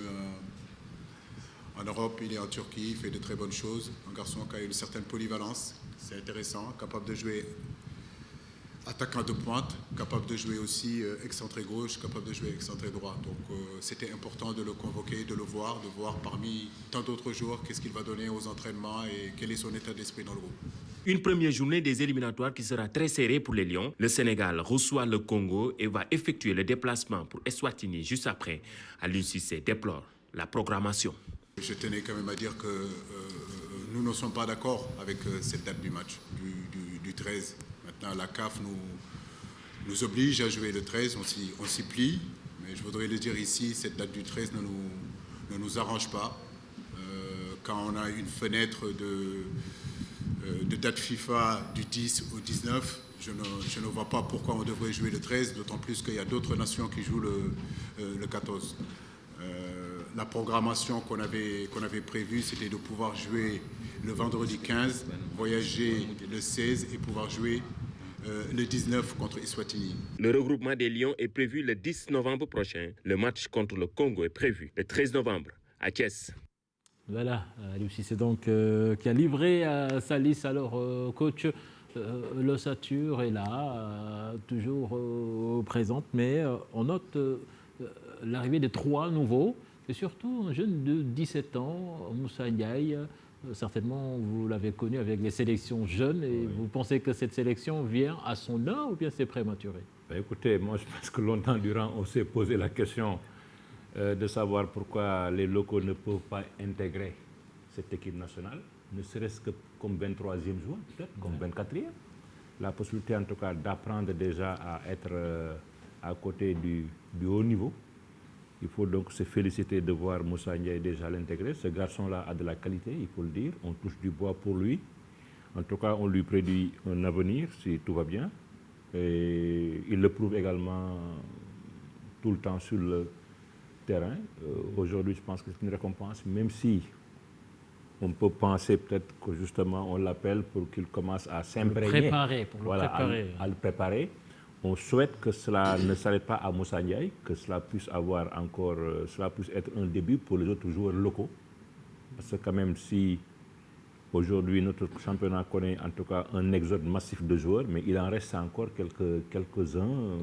Speaker 13: en Europe, il est en Turquie, il fait de très bonnes choses. Un garçon qui a une certaine polyvalence, c'est intéressant, capable de jouer attaquant de pointe, capable de jouer aussi excentré gauche, capable de jouer excentré droit. Donc c'était important de le convoquer, de voir parmi tant d'autres joueurs qu'est-ce qu'il va donner aux entraînements et quel est son état d'esprit dans le groupe.
Speaker 4: Une première journée des éliminatoires qui sera très serrée pour les Lions. Le Sénégal reçoit le Congo et va effectuer le déplacement pour Eswatini juste après. Aliou Cissé déplore la programmation.
Speaker 13: Je tenais quand même à dire que nous ne sommes pas d'accord avec cette date du match, du du 13. Maintenant, la CAF nous oblige à jouer le 13, on s'y plie. Mais je voudrais le dire ici, cette date du 13 ne nous arrange pas. Quand on a une fenêtre de date FIFA du 10 au 19, je ne vois pas pourquoi on devrait jouer le 13, d'autant plus qu'il y a d'autres nations qui jouent le 14. La programmation qu'on avait prévue, c'était de pouvoir jouer le vendredi 15, voyager le 16 et pouvoir jouer le 19 contre Eswatini.
Speaker 4: Le regroupement des Lions est prévu le 10 novembre prochain. Le match contre le Congo est prévu le 13 novembre à Thiès.
Speaker 1: Voilà, Aliou Cissé donc qui a livré sa liste. Alors, coach, l'ossature est là, toujours présente, mais on note l'arrivée de 3 nouveaux, et surtout un jeune de 17 ans, Moussa Ndiaye. Certainement, vous l'avez connu avec les sélections jeunes, et oui. Vous pensez que cette sélection vient à son heure ou bien c'est prématuré?
Speaker 12: Écoutez, moi je pense que longtemps durant, on s'est posé la question de savoir pourquoi les locaux ne peuvent pas intégrer cette équipe nationale, ne serait-ce que comme 23e joueur, peut-être, comme 24e. La possibilité en tout cas d'apprendre déjà à être à côté du haut niveau. Il faut donc se féliciter de voir Moussa Ndiaye déjà l'intégrer. Ce garçon-là a de la qualité, il faut le dire. On touche du bois pour lui. En tout cas, on lui prédit un avenir si tout va bien. Et il le prouve également tout le temps sur le terrain. Aujourd'hui, je pense que c'est une récompense, même si on peut penser peut-être que justement on l'appelle pour qu'il commence à s'imprégner. À le préparer. On souhaite que cela ne s'arrête pas à Moussa Ndiaye, que cela puisse avoir encore, cela puisse être un début pour les autres joueurs locaux. Parce que quand même, si aujourd'hui notre championnat connaît en tout cas un exode massif de joueurs, mais il en reste encore quelques-uns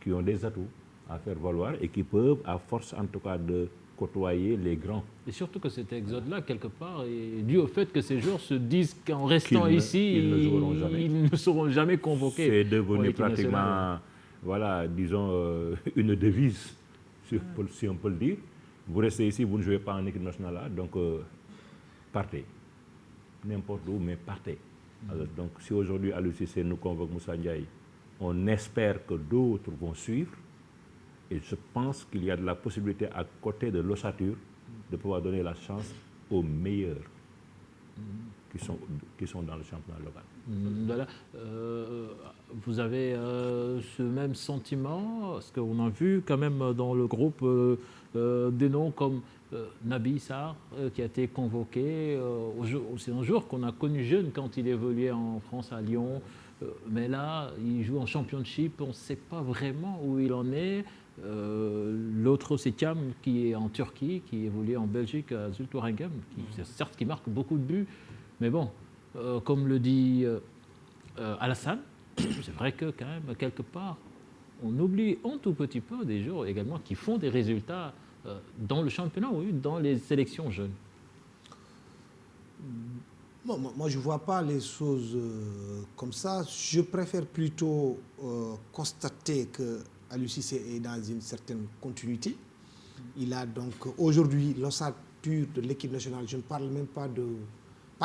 Speaker 12: qui ont des atouts à faire valoir et qui peuvent, à force en tout cas de côtoyer les grands.
Speaker 1: Et surtout que cet exode-là, quelque part, est dû au fait que ces joueurs se disent qu'en restant ici, ils ne seront jamais convoqués.
Speaker 12: C'est devenu pratiquement, voilà, disons, une devise, si on peut le dire. Vous restez ici, vous ne jouez pas en équipe nationale, donc partez. N'importe où, mais partez. Alors, donc si aujourd'hui Aliou Cissé nous convoque Moussa Ndiaye, on espère que d'autres vont suivre. Et je pense qu'il y a de la possibilité à côté de l'ossature de pouvoir donner la chance aux meilleurs qui sont dans le championnat local.
Speaker 1: Voilà. Vous avez ce même sentiment, parce qu'on a vu quand même dans le groupe des noms comme Naby Sarr qui a été convoqué. C'est un joueur qu'on a connu jeune quand il évoluait en France à Lyon. Mais là, il joue en championship, on ne sait pas vraiment où il en est. L'autre, c'est Thiam, qui est en Turquie, qui évolue en Belgique à Zulturinghem, certes qui marque beaucoup de buts, mais bon, comme le dit Alassane, c'est vrai que quand même, quelque part, on oublie un tout petit peu des joueurs également qui font des résultats dans le championnat ou dans les sélections jeunes.
Speaker 7: Bon, moi, je ne vois pas les choses comme ça. Je préfère plutôt constater que Aliou Cissé est dans une certaine continuité. Il a donc aujourd'hui l'ossature de l'équipe nationale. Je ne parle même pas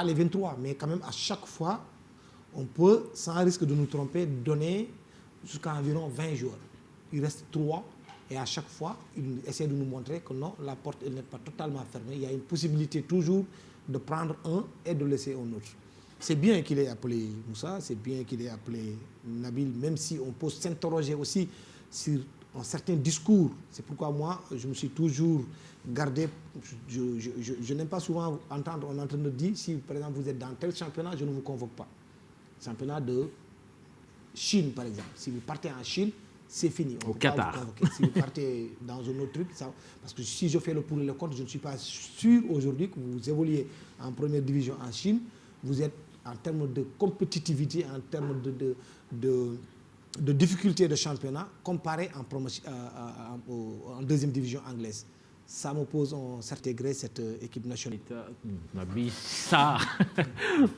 Speaker 7: les 23, mais quand même à chaque fois, on peut, sans risque de nous tromper, donner jusqu'à environ 20 joueurs. Il reste 3 et à chaque fois, il essaie de nous montrer que non, la porte n'est pas totalement fermée. Il y a une possibilité toujours de prendre un et de laisser un autre. C'est bien qu'il ait appelé Moussa, c'est bien qu'il ait appelé Nabil, même si on peut s'interroger aussi sur un certain discours. C'est pourquoi moi, je me suis toujours gardé. Je n'aime pas souvent entendre un entraîneur dire, si par exemple vous êtes dans tel championnat, je ne vous convoque pas. Championnat de Chine, par exemple. Si vous partez en Chine, c'est fini.
Speaker 1: Au Qatar.
Speaker 7: Si vous partez dans un autre truc, ça, parce que si je fais le pour et le contre, je ne suis pas sûr aujourd'hui que vous évoluez en première division en Chine. Vous êtes en termes de compétitivité, en termes de difficulté de championnat, comparé en deuxième division anglaise. Ça me pose un certain gré, cette équipe nationale.
Speaker 1: Naby Sarr,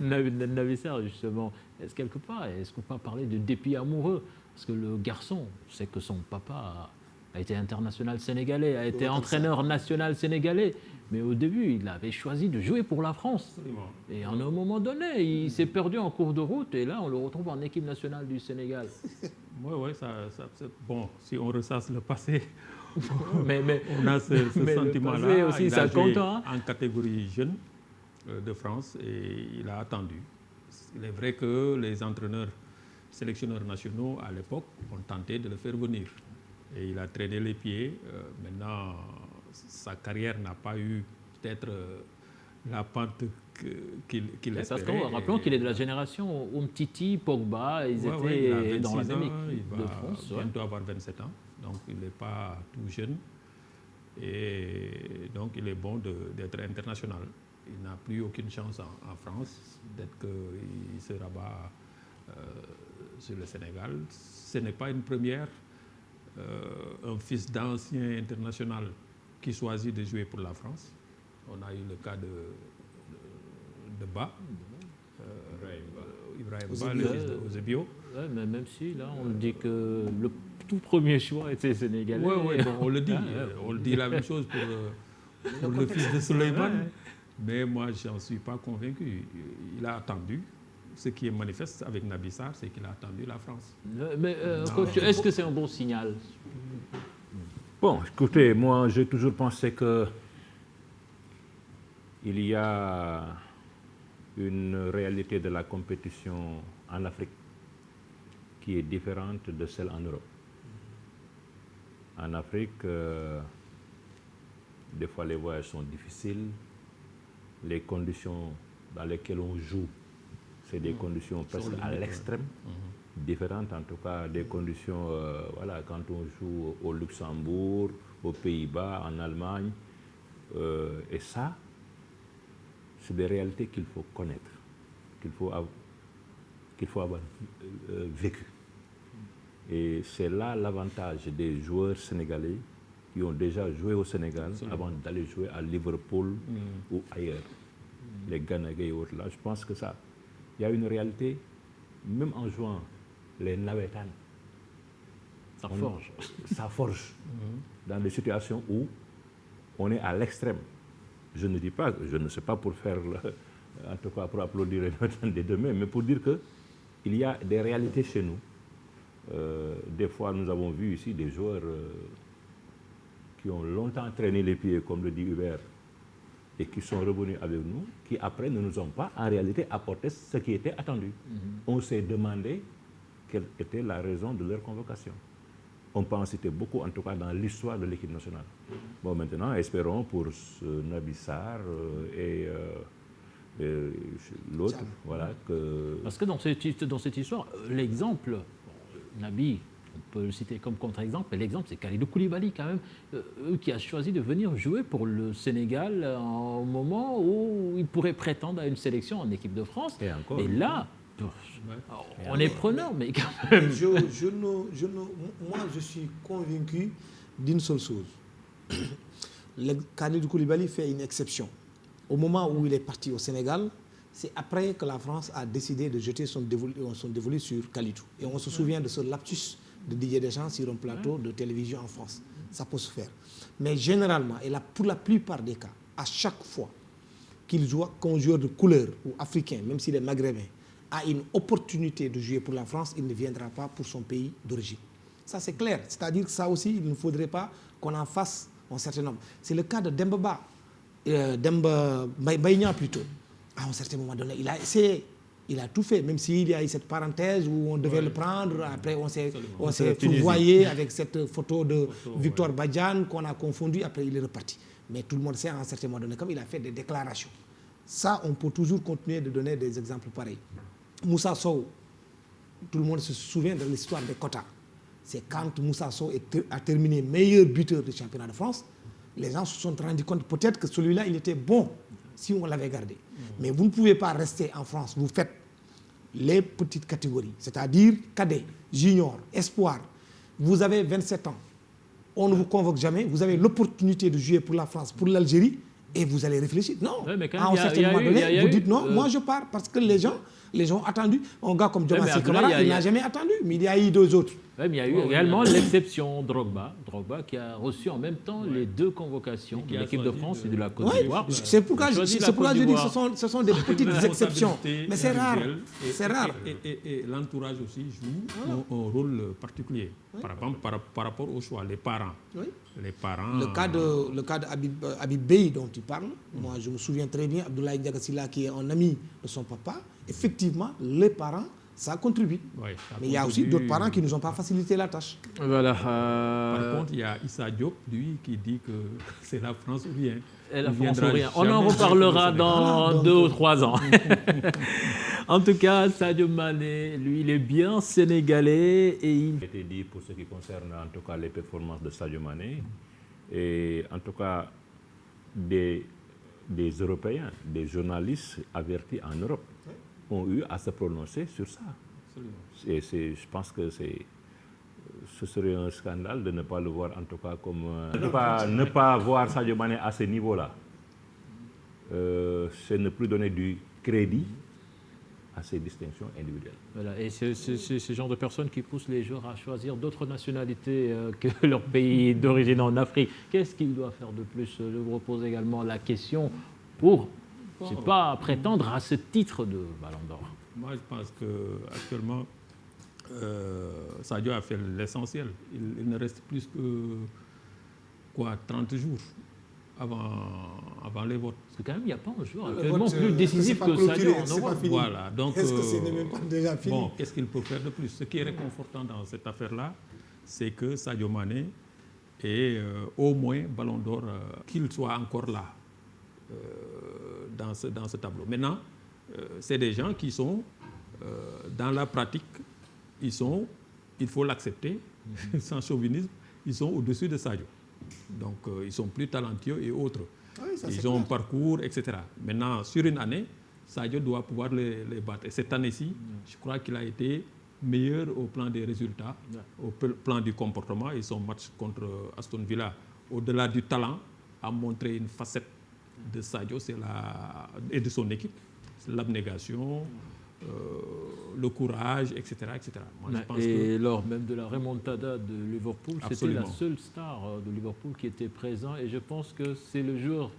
Speaker 1: Naby Sarr, justement, est-ce qu'on peut parler de dépit amoureux? Parce que le garçon sait que son papa a été international sénégalais, a été entraîneur national sénégalais. Mais au début, il avait choisi de jouer pour la France.
Speaker 8: Absolument.
Speaker 1: Et à un moment donné, il s'est perdu en cours de route. Et là, on le retrouve en équipe nationale du Sénégal.
Speaker 8: Oui, bon, si on ressasse le passé,
Speaker 1: mais
Speaker 8: on a ce sentiment-là.
Speaker 1: Aussi,
Speaker 8: il
Speaker 1: ça
Speaker 8: a joué
Speaker 1: compte, hein?
Speaker 8: en catégorie jeune de France et il a attendu. Il est vrai que les entraîneurs, sélectionneurs nationaux à l'époque ont tenté de le faire venir. Et il a traîné les pieds. Maintenant, sa carrière n'a pas eu peut-être la pente qu'il espérait.
Speaker 1: Rappelons qu'il est de la génération Umtiti, Pogba, ils étaient dans la même équipe de France.
Speaker 8: Il va bientôt avoir 27 ans, donc il n'est pas tout jeune. Et donc il est bon d'être international. Il n'a plus aucune chance en France. Peut-être qu'il se rabat sur le Sénégal. Ce n'est pas une première. Un fils d'ancien international qui choisit de jouer pour la France. On a eu le cas de Ba, Ibrahim Ba, le fils d'Eusebio.
Speaker 1: Ouais, mais même si, là, on dit que le tout premier choix était sénégalais.
Speaker 8: Oui, bon, on le dit. On le dit la même chose pour le fils de Souleymane. Mais moi, je n'en suis pas convaincu. Il a attendu. Ce qui est manifeste avec Naby Sarr, c'est qu'il a attendu la France.
Speaker 1: Mais coach, est-ce que c'est un bon signal?
Speaker 12: Bon, écoutez, moi, j'ai toujours pensé que il y a une réalité de la compétition en Afrique qui est différente de celle en Europe. En Afrique, des fois les voyages sont difficiles, les conditions dans lesquelles on joue, c'est des conditions presque à l'extrême, différentes en tout cas des conditions, voilà, quand on joue au Luxembourg, aux Pays-Bas, en Allemagne, et ça, c'est des réalités qu'il faut connaître, qu'il faut avoir vécu. Et c'est là l'avantage des joueurs sénégalais qui ont déjà joué au Sénégal avant d'aller jouer à Liverpool ou ailleurs. Les Ganagay et autres là, je pense que ça, il y a une réalité, même en jouant les Nawetan, ça forge dans des situations où on est à l'extrême. Je ne dis pas, je ne sais pas pour faire, en tout cas pour applaudir les Nawetan des deux mains, mais pour dire qu'il y a des réalités chez nous. Des fois, nous avons vu ici des joueurs qui ont longtemps traîné les pieds, comme le dit Hubert, et qui sont revenus avec nous, qui après ne nous ont pas en réalité apporté ce qui était attendu. On s'est demandé quelle était la raison de leur convocation. On peut en citer beaucoup, en tout cas dans l'histoire de l'équipe nationale. Bon, maintenant, espérons pour Naby Sarr et l'autre, voilà, que...
Speaker 1: Parce que dans cette histoire, l'exemple, Naby, on peut le citer comme contre-exemple, mais l'exemple, c'est Kalidou Koulibaly, quand même, qui a choisi de venir jouer pour le Sénégal au moment où il pourrait prétendre à une sélection en équipe de France. Et là, on est preneur, mais quand même...
Speaker 7: Moi, je suis convaincu d'une seule chose. Kalidou Koulibaly fait une exception. Au moment où il est parti au Sénégal, c'est après que la France a décidé de jeter son dévolu sur Kalidou. Et on se souvient de ce lapsus de Didier Deschamps sur un plateau de télévision en France. Ça peut se faire. Mais généralement, et pour la plupart des cas, à chaque fois qu'un joueur de couleur ou africain, même s'il est maghrébin, a une opportunité de jouer pour la France, il ne viendra pas pour son pays d'origine. Ça, c'est clair. C'est-à-dire que ça aussi, il ne faudrait pas qu'on en fasse un certain nombre. C'est le cas de Demba Baïnia plutôt. À un certain moment donné, il a essayé, il a tout fait, même s'il y a eu cette parenthèse où on devait le prendre. Après, on s'est fourvoyé avec cette photo de Victor Badiane qu'on a confondu. Après, il est reparti. Mais tout le monde sait à un certain moment donné, comme il a fait des déclarations. Ça, on peut toujours continuer de donner des exemples pareils. Moussa Sow, tout le monde se souvient de l'histoire des quotas. C'est quand Moussa Sow a terminé meilleur buteur du championnat de France, les gens se sont rendus compte peut-être que celui-là, il était bon si on l'avait gardé. Mais vous ne pouvez pas rester en France. Vous faites les petites catégories, c'est-à-dire cadet, junior, espoir. Vous avez 27 ans. On ne vous convoque jamais. Vous avez l'opportunité de jouer pour la France, pour l'Algérie, et vous allez réfléchir. Non, à un certain moment donné, vous dites non, moi je pars parce que les gens ont attendu. Un gars comme Diomaye Kamara, il n'a jamais attendu, mais il y a eu deux autres
Speaker 1: Ouais, mais il y a eu également l'exception Drogba qui a reçu en même temps les deux convocations de l'équipe de France et de la Côte d'Ivoire.
Speaker 7: C'est pourquoi je dis que ce sont des petites exceptions. Mais c'est rare. C'est rare.
Speaker 8: Et l'entourage aussi joue un rôle particulier. Par exemple, par rapport au choix, les parents. Les parents.
Speaker 7: Le cas d'Habib Beye dont tu parles, moi je me souviens très bien, Abdoulaye Diakassila qui est un ami de son papa, effectivement, les parents, ça contribue.
Speaker 8: Oui,
Speaker 7: mais il y a aussi d'autres parents qui ne nous ont pas facilité la tâche.
Speaker 1: Voilà.
Speaker 8: Par contre, il y a Issa Diop, lui, qui dit que c'est la France ou rien.
Speaker 1: Et la France ou rien. On en reparlera dans 2 ou 3 ans. En tout cas, Sadio Mané, lui, il est bien sénégalais et il...
Speaker 12: a été dit pour ce qui concerne en tout cas les performances de Sadio Mané et en tout cas des Européens, des journalistes avertis en Europe ont eu à se prononcer sur ça. Et je pense que ce serait un scandale de ne pas le voir en tout cas comme... ne pas voir Sadio Mané à ce niveau-là. C'est ne plus donner du crédit à ces distinctions individuelles.
Speaker 1: Voilà, et c'est ce genre de personnes qui poussent les joueurs à choisir d'autres nationalités que leur pays d'origine en Afrique. Qu'est-ce qu'ils doivent faire de plus? Je vous repose également la question pour ne pas prétendre à ce titre de Ballon d'Or.
Speaker 8: Moi, je pense qu'actuellement, Sadio a fait l'essentiel. Il ne reste plus que 30 jours avant les votes.
Speaker 1: Parce que quand même, il n'y a pas un joueur actuellement plus décisif que Sadio en Europe.
Speaker 8: Voilà. Donc,
Speaker 7: est-ce que c'est même pas déjà fini?
Speaker 8: Bon, qu'est-ce qu'il peut faire de plus? Ce qui est réconfortant dans cette affaire-là, c'est que Sadio Mané est au moins Ballon d'Or, qu'il soit encore là dans ce tableau. Maintenant, c'est des gens qui sont dans la pratique, il faut l'accepter, sans chauvinisme, ils sont au-dessus de Sadio. Donc, ils sont plus talentueux et autres.
Speaker 7: Oui,
Speaker 8: ils ont un parcours, etc. Maintenant, sur une année, Sadio doit pouvoir les battre. Et cette année-ci, je crois qu'il a été meilleur au plan des résultats, au plan du comportement. Et son match contre Aston Villa, au-delà du talent, a montré une facette de Sadio et de son équipe. C'est l'abnégation, le courage, etc. etc.
Speaker 1: Moi, je pense lors même de la remontada de Liverpool, c'était la seule star de Liverpool qui était présent et je pense que c'est le joueur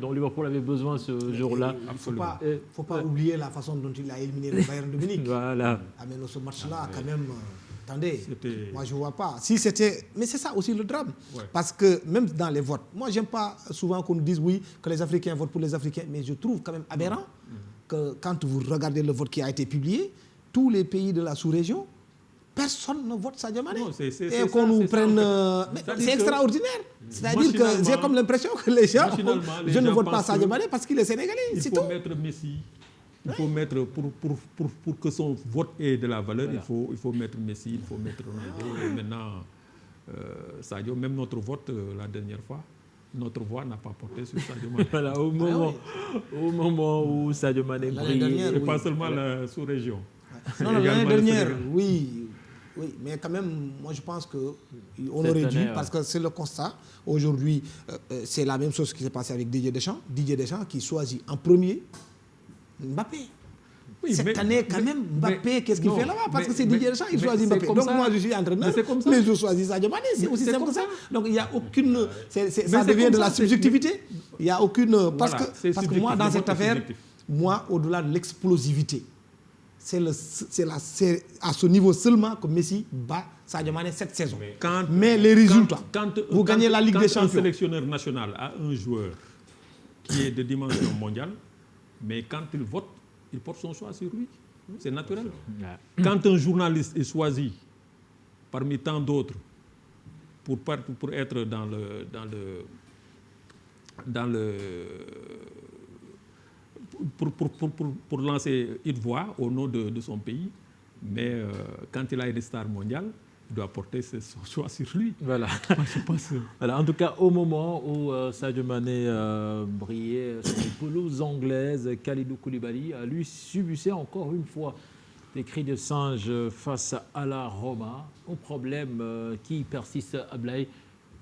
Speaker 1: dont Liverpool avait besoin ce jour-là.
Speaker 7: Il ne faut pas oublier la façon dont il a éliminé le Bayern de Munich.
Speaker 1: Voilà.
Speaker 7: Mais ce match-là, quand même, attendez, moi je ne vois pas. Si c'était... Mais c'est ça aussi le drame. Ouais. Parce que même dans les votes, moi j'aime pas souvent qu'on nous dise oui, que les Africains votent pour les Africains, mais je trouve quand même aberrant que quand vous regardez le vote qui a été publié, tous les pays de la sous-région, personne ne vote Sadio Mané. Et qu'on nous prenne... C'est extraordinaire. C'est-à-dire que j'ai comme l'impression que les gens... Je ne vote pas Sadio Mané parce qu'il est sénégalais.
Speaker 8: Il faut mettre Messi. Il faut mettre, pour que son vote ait de la valeur, voilà. il faut mettre Messi, il faut mettre Ronaldo. Et maintenant, Sadio, même notre vote la dernière fois, notre voix n'a pas porté sur Sadio Mané.
Speaker 1: Voilà, au moment où Sadio Mané brille,
Speaker 8: et pas seulement la sous-région.
Speaker 7: Non, l'année dernière, oui, mais quand même, moi je pense qu'on aurait dû, parce que c'est le constat. Aujourd'hui, c'est la même chose qui s'est passé avec Didier Deschamps. Didier Deschamps qui choisit en premier Mbappé. Oui, cette année, quand même, Mbappé, qu'est-ce qu'il fait là-bas? Parce que c'est Didier Deschamps, il choisit Mbappé. Donc moi, je suis entraîneur, mais je choisis Sadio Mané. C'est aussi simple que ça. Donc il n'y a aucune... ça devient de la subjectivité. Il n'y a aucune... Parce que moi, dans cette affaire, moi, au-delà de l'explosivité, c'est à ce niveau seulement que Messi bat Sadio Mané cette saison. Mais les résultats, vous gagnez la Ligue des Champions.
Speaker 8: Quand un sélectionneur national a un joueur qui est de dimension mondiale, mais quand il vote, il porte son choix sur lui. C'est naturel. Quand un journaliste est choisi parmi tant d'autres pour être pour lancer une voix au nom de son pays, mais quand il a une star mondiale, il doit porter son choix sur lui.
Speaker 1: Voilà.
Speaker 8: Moi, je pense...
Speaker 1: voilà. En tout cas, au moment où Sadio Mané brillait sur les pelouses anglaises, Kalidou Koulibaly a lui subissé encore une fois des cris de singe face à la Roma. Au problème qui persiste à Blaye,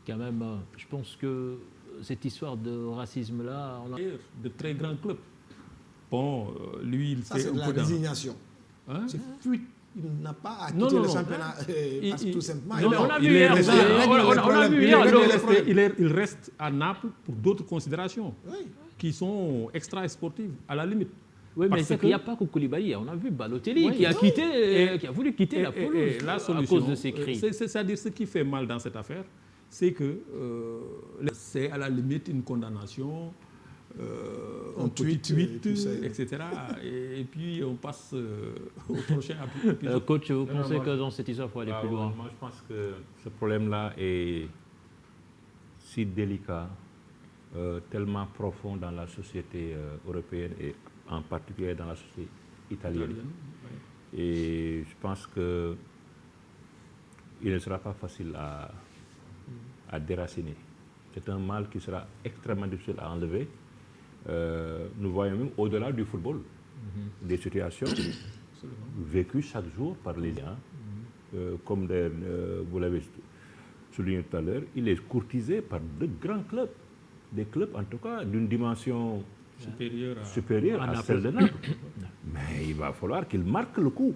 Speaker 1: quand même, je pense que cette histoire de racisme-là...
Speaker 8: De très grands clubs. Bon, lui, il
Speaker 7: ça,
Speaker 8: fait
Speaker 7: c'est
Speaker 8: un
Speaker 7: de la
Speaker 8: peu
Speaker 7: résignation.
Speaker 8: Hein?
Speaker 7: C'est fuite. il n'a pas à quitter le championnat parce que tout simplement.
Speaker 8: On a vu hier, il reste à Naples pour d'autres considérations qui sont extra-sportives, à la limite.
Speaker 1: Oui, mais c'est qu'il n'y a pas que Koulibaly. On a vu Balotelli qui a voulu quitter la pelouse à cause de ses cris.
Speaker 8: C'est-à-dire ce qui fait mal dans cette affaire, c'est que c'est à la limite une condamnation, un petit tweet, etc. Et puis on passe au prochain épisode.
Speaker 1: Coach, vous pensez que dans cette histoire, il faut aller plus loin?
Speaker 12: Moi, je pense que ce problème-là est si délicat, tellement profond dans la société européenne et en particulier dans la société italienne. Et je pense qu'il ne sera pas facile à déraciner. C'est un mal qui sera extrêmement difficile à enlever. Nous voyons même au-delà du football des situations vécues chaque jour par les gens. Comme vous l'avez souligné tout à l'heure, il est courtisé par de grands clubs. Des clubs en tout cas d'une dimension supérieure à celle de Naples. Mais il va falloir qu'il marque le coup.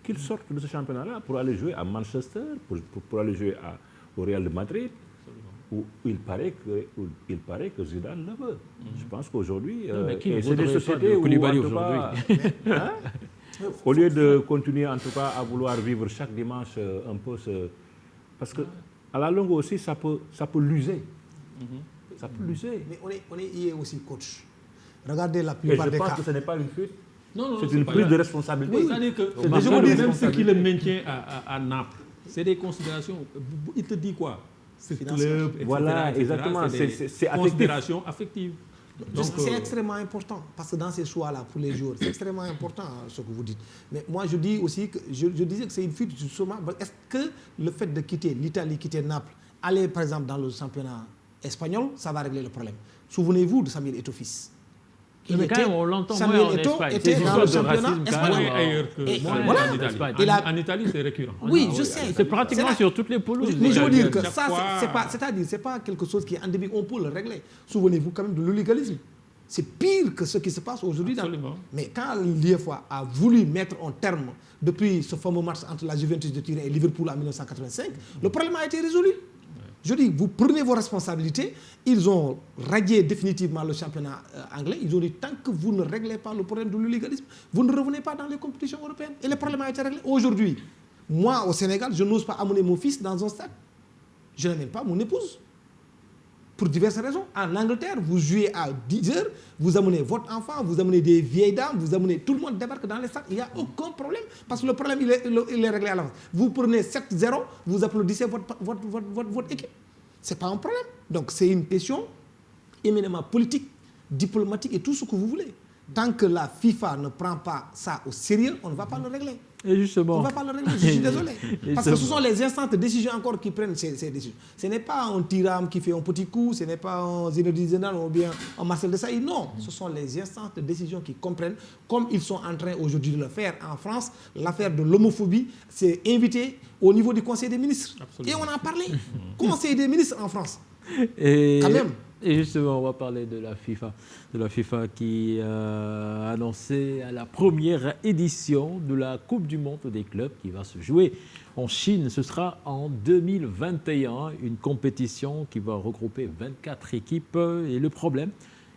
Speaker 12: Qu'il sorte de ce championnat-là pour aller jouer à Manchester, pour aller jouer au Real de Madrid, où il paraît que Zidane le veut. Je pense qu'aujourd'hui, c'est des sociétés où, en tout cas, au lieu de continuer en tout cas à vouloir vivre chaque dimanche un peu parce que à la longue aussi, ça peut l'user. Ça peut l'user.
Speaker 7: Mais on est hier aussi coach. Regardez la plupart des cas.
Speaker 12: Je pense que ce n'est pas une fuite.
Speaker 8: Non,
Speaker 12: c'est une prise de responsabilité.
Speaker 8: Oui, c'est-à-dire que même ce qui le maintient à Naples, c'est des considérations. Il te dit quoi? Ce club, etc.
Speaker 12: Voilà, exactement.
Speaker 8: C'est considérations affectives.
Speaker 7: C'est extrêmement important parce que dans ces choix-là pour les joueurs, c'est extrêmement important ce que vous dites. Mais moi je dis aussi que je disais que c'est une fuite justement. Est-ce que le fait de quitter l'Italie, quitter Naples, aller par exemple dans le championnat espagnol, ça va régler le problème? Souvenez-vous de Samuel Eto'o fils.
Speaker 1: Mais quand même, on l'entend moins en Espagne.
Speaker 7: Était dans le championnat espagnol.
Speaker 8: Ailleurs que en Italie, c'est récurrent.
Speaker 7: Oui, je sais.
Speaker 1: C'est pratiquement sur toutes les pelouses.
Speaker 7: Mais je veux dire que ça, c'est pas quelque chose qui est endémique. On peut le régler. Souvenez-vous quand même de l'hooliganisme. C'est pire que ce qui se passe aujourd'hui. Mais quand l'UEFA a voulu mettre un terme depuis ce fameux match entre la Juventus de Turin et Liverpool en 1985, le problème a été résolu. Je dis, vous prenez vos responsabilités. Ils ont radié définitivement le championnat anglais. Ils ont dit, tant que vous ne réglez pas le problème de l'hooliganisme, vous ne revenez pas dans les compétitions européennes. Et le problème a été réglé. Aujourd'hui, moi, au Sénégal, je n'ose pas amener mon fils dans un stade. Je n'amène pas mon épouse. Pour diverses raisons. En Angleterre, vous jouez à 10h, vous amenez votre enfant, vous amenez des vieilles dames, vous amenez tout le monde débarque dans les stades. Il n'y a aucun problème. Parce que le problème, il est réglé à l'avance. Vous prenez 7-0, vous applaudissez votre équipe. Ce n'est pas un problème. Donc c'est une question éminemment politique, diplomatique et tout ce que vous voulez. Tant que la FIFA ne prend pas ça au sérieux, on ne va pas le régler.
Speaker 1: Et justement,
Speaker 7: on ne va pas le régler, je suis désolé. Parce que ce sont les instances de décision encore qui prennent ces décisions. Ce n'est pas un Thuram qui fait un petit coup, ce n'est pas un Zinedine Zidane ou bien un Marcel Desailly. Non, ce sont les instances de décision qui comprennent, comme ils sont en train aujourd'hui de le faire en France. L'affaire de l'homophobie s'est invitée au niveau du Conseil des ministres. Absolument. Et on en a parlé. Conseil des ministres en France. Quand même.
Speaker 1: Et justement, on va parler de la FIFA qui a annoncé à la première édition de la Coupe du Monde des clubs qui va se jouer en Chine. Ce sera en 2021, une compétition qui va regrouper 24 équipes. Et le problème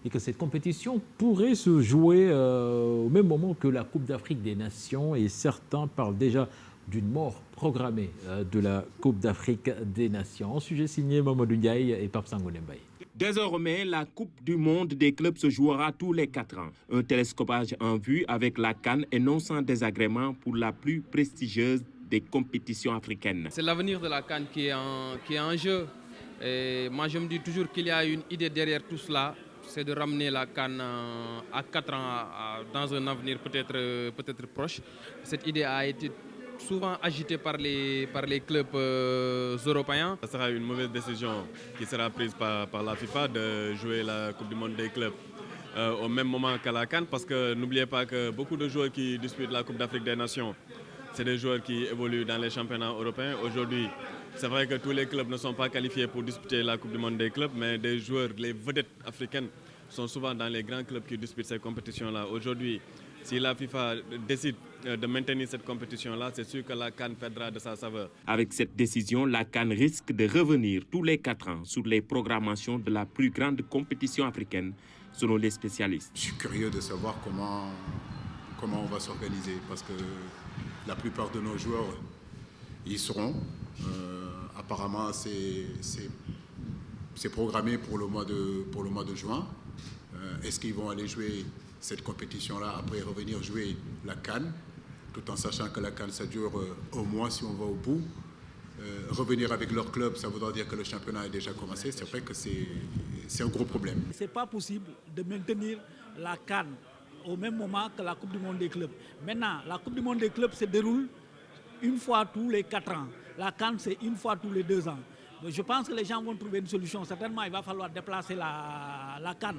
Speaker 1: est que cette compétition pourrait se jouer au même moment que la Coupe d'Afrique des Nations. Et certains parlent déjà d'une mort programmée de la Coupe d'Afrique des Nations. Un sujet signé Mamadou Ndiaye et Pape Sangoné Mbaye.
Speaker 4: Désormais, la Coupe du monde des clubs se jouera tous les 4 ans. Un télescopage en vue avec la CAN et non sans désagrément pour la plus prestigieuse des compétitions africaines.
Speaker 14: C'est l'avenir de la CAN qui est en jeu. Et moi, je me dis toujours qu'il y a une idée derrière tout cela, c'est de ramener la CAN à 4 ans dans un avenir peut-être proche. Cette idée a été souvent agité par les clubs européens.
Speaker 15: Ça sera une mauvaise décision qui sera prise par la FIFA de jouer la Coupe du Monde des clubs au même moment qu'à la CAN, parce que n'oubliez pas que beaucoup de joueurs qui disputent la Coupe d'Afrique des Nations, c'est des joueurs qui évoluent dans les championnats européens. Aujourd'hui, c'est vrai que tous les clubs ne sont pas qualifiés pour disputer la Coupe du Monde des clubs, mais des joueurs, les vedettes africaines, sont souvent dans les grands clubs qui disputent ces compétitions-là. Aujourd'hui, Si la FIFA décide de maintenir cette compétition-là, c'est sûr que la CAN perdra de sa saveur.
Speaker 4: Avec cette décision, la CAN risque de revenir tous les 4 ans sur les programmations de la plus grande compétition africaine, selon les spécialistes.
Speaker 13: Je suis curieux de savoir comment on va s'organiser, parce que la plupart de nos joueurs y seront. Apparemment, c'est programmé pour le mois de juin. Est-ce qu'ils vont aller jouer cette compétition-là, après revenir jouer la CAN, tout en sachant que la CAN, ça dure un mois si on va au bout. Revenir avec leur club, ça voudra dire que le championnat est déjà commencé. C'est vrai que c'est un gros problème.
Speaker 16: Ce n'est pas possible de maintenir la CAN au même moment que la Coupe du Monde des clubs. Maintenant, la Coupe du Monde des clubs se déroule une fois tous les 4 ans. La CAN, c'est une fois tous les 2 ans. Donc, je pense que les gens vont trouver une solution. Certainement, il va falloir déplacer la CAN.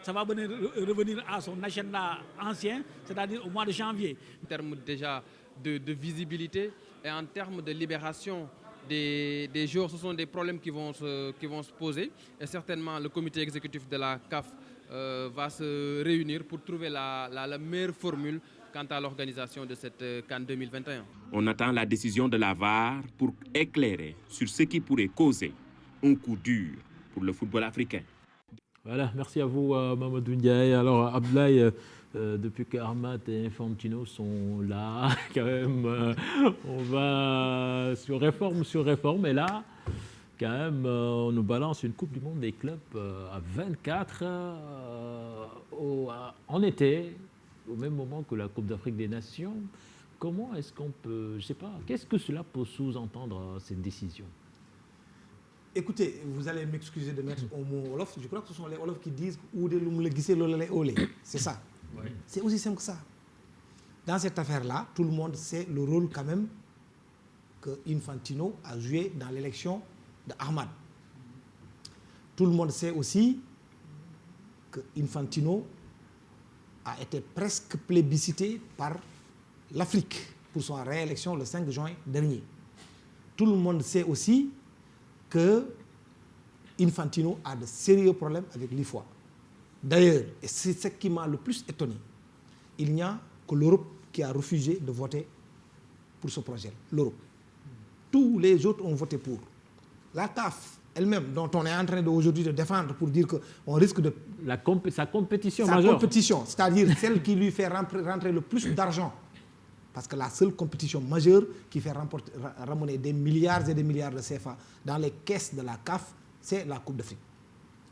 Speaker 16: Ça va revenir à son agenda ancien, c'est-à-dire au mois de janvier.
Speaker 14: En termes déjà de visibilité et en termes de libération des joueurs, ce sont des problèmes qui vont se poser. Et certainement, le comité exécutif de la CAF va se réunir pour trouver la meilleure formule quant à l'organisation de cette CAN 2021.
Speaker 4: On attend la décision de la VAR pour éclairer sur ce qui pourrait causer un coup dur pour le football africain.
Speaker 1: Voilà, merci à vous Mamadou Ndiaye. Alors Abdoulaye, depuis qu'Ahmad et Infantino sont là, quand même, on va sur réforme, et là, quand même, on nous balance une Coupe du Monde des clubs à 24 en été, au même moment que la Coupe d'Afrique des Nations. Comment est-ce qu'on peut, je ne sais pas, qu'est-ce que cela peut sous-entendre, cette décision?
Speaker 7: Écoutez, vous allez m'excuser de mettre au mot Wolof. Je crois que ce sont les Wolof qui disent c'est ça. Ouais. C'est aussi simple que ça. Dans cette affaire-là, tout le monde sait le rôle quand même que Infantino a joué dans l'élection d'Ahmad. Tout le monde sait aussi que Infantino a été presque plébiscité par l'Afrique pour son réélection le 5 juin dernier. Tout le monde sait aussi que Infantino a de sérieux problèmes avec l'IFOA. D'ailleurs, et c'est ce qui m'a le plus étonné, il n'y a que l'Europe qui a refusé de voter pour ce projet. L'Europe. Tous les autres ont voté pour. La CAF elle-même, dont on est en train aujourd'hui de défendre pour dire qu'on risque de...
Speaker 1: Sa compétition majeure.
Speaker 7: Sa compétition, c'est-à-dire celle qui lui fait rentrer le plus d'argent. Parce que la seule compétition majeure qui fait ramener des milliards et des milliards de CFA dans les caisses de la CAF, c'est la Coupe d'Afrique.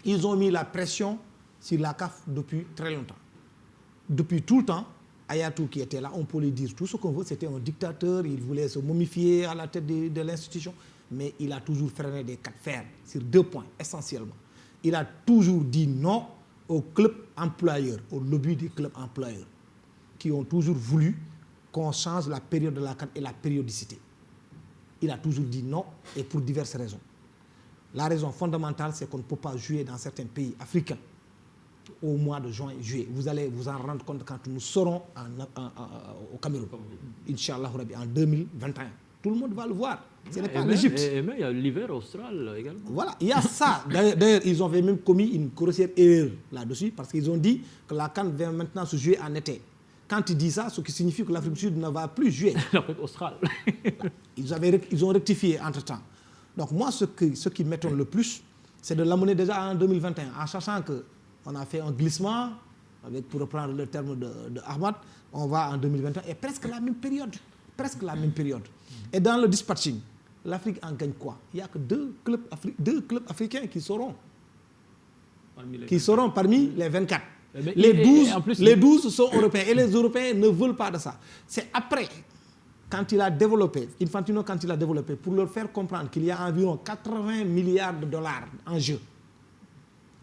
Speaker 7: Ils ont mis la pression sur la CAF depuis très longtemps. Depuis tout le temps, Ayatou qui était là, on peut lui dire tout ce qu'on veut, c'était un dictateur, il voulait se momifier à la tête de l'institution, mais il a toujours freiné des cas de fer sur 2 points, essentiellement. Il a toujours dit non aux clubs employeurs, au lobby des clubs employeurs, qui ont toujours voulu qu'on change la période de la CAN et la périodicité. Il a toujours dit non, et pour diverses raisons. La raison fondamentale, c'est qu'on ne peut pas jouer dans certains pays africains au mois de juin, juillet. Vous allez vous en rendre compte quand nous serons au Cameroun, Inch'Allah, en 2021. Tout le monde va le voir. Ce n'est pas l'Égypte.
Speaker 1: Et même il y a l'hiver austral également.
Speaker 7: Voilà, il y a ça. D'ailleurs, ils ont même commis une grossière erreur là-dessus, parce qu'ils ont dit que la CAN vient maintenant se jouer en été. Quand ils disent ça, ce qui signifie que l'Afrique du Sud ne va plus jouer.
Speaker 1: L'Afrique australe.
Speaker 7: Ils ont rectifié entre-temps. Donc moi, ce qui m'étonne le plus, c'est de l'amener déjà en 2021, en sachant qu'on a fait un glissement, pour reprendre le terme de Ahmad, on va en 2021, et presque la même période. Presque la même période. Et dans le dispatching, l'Afrique en gagne quoi? Il n'y a que deux clubs africains qui seront parmi les 24. Les 12 sont européens et les Européens ne veulent pas de ça. C'est après, quand il a développé, Infantino, quand il a développé, pour leur faire comprendre qu'il y a environ 80 milliards de dollars en jeu.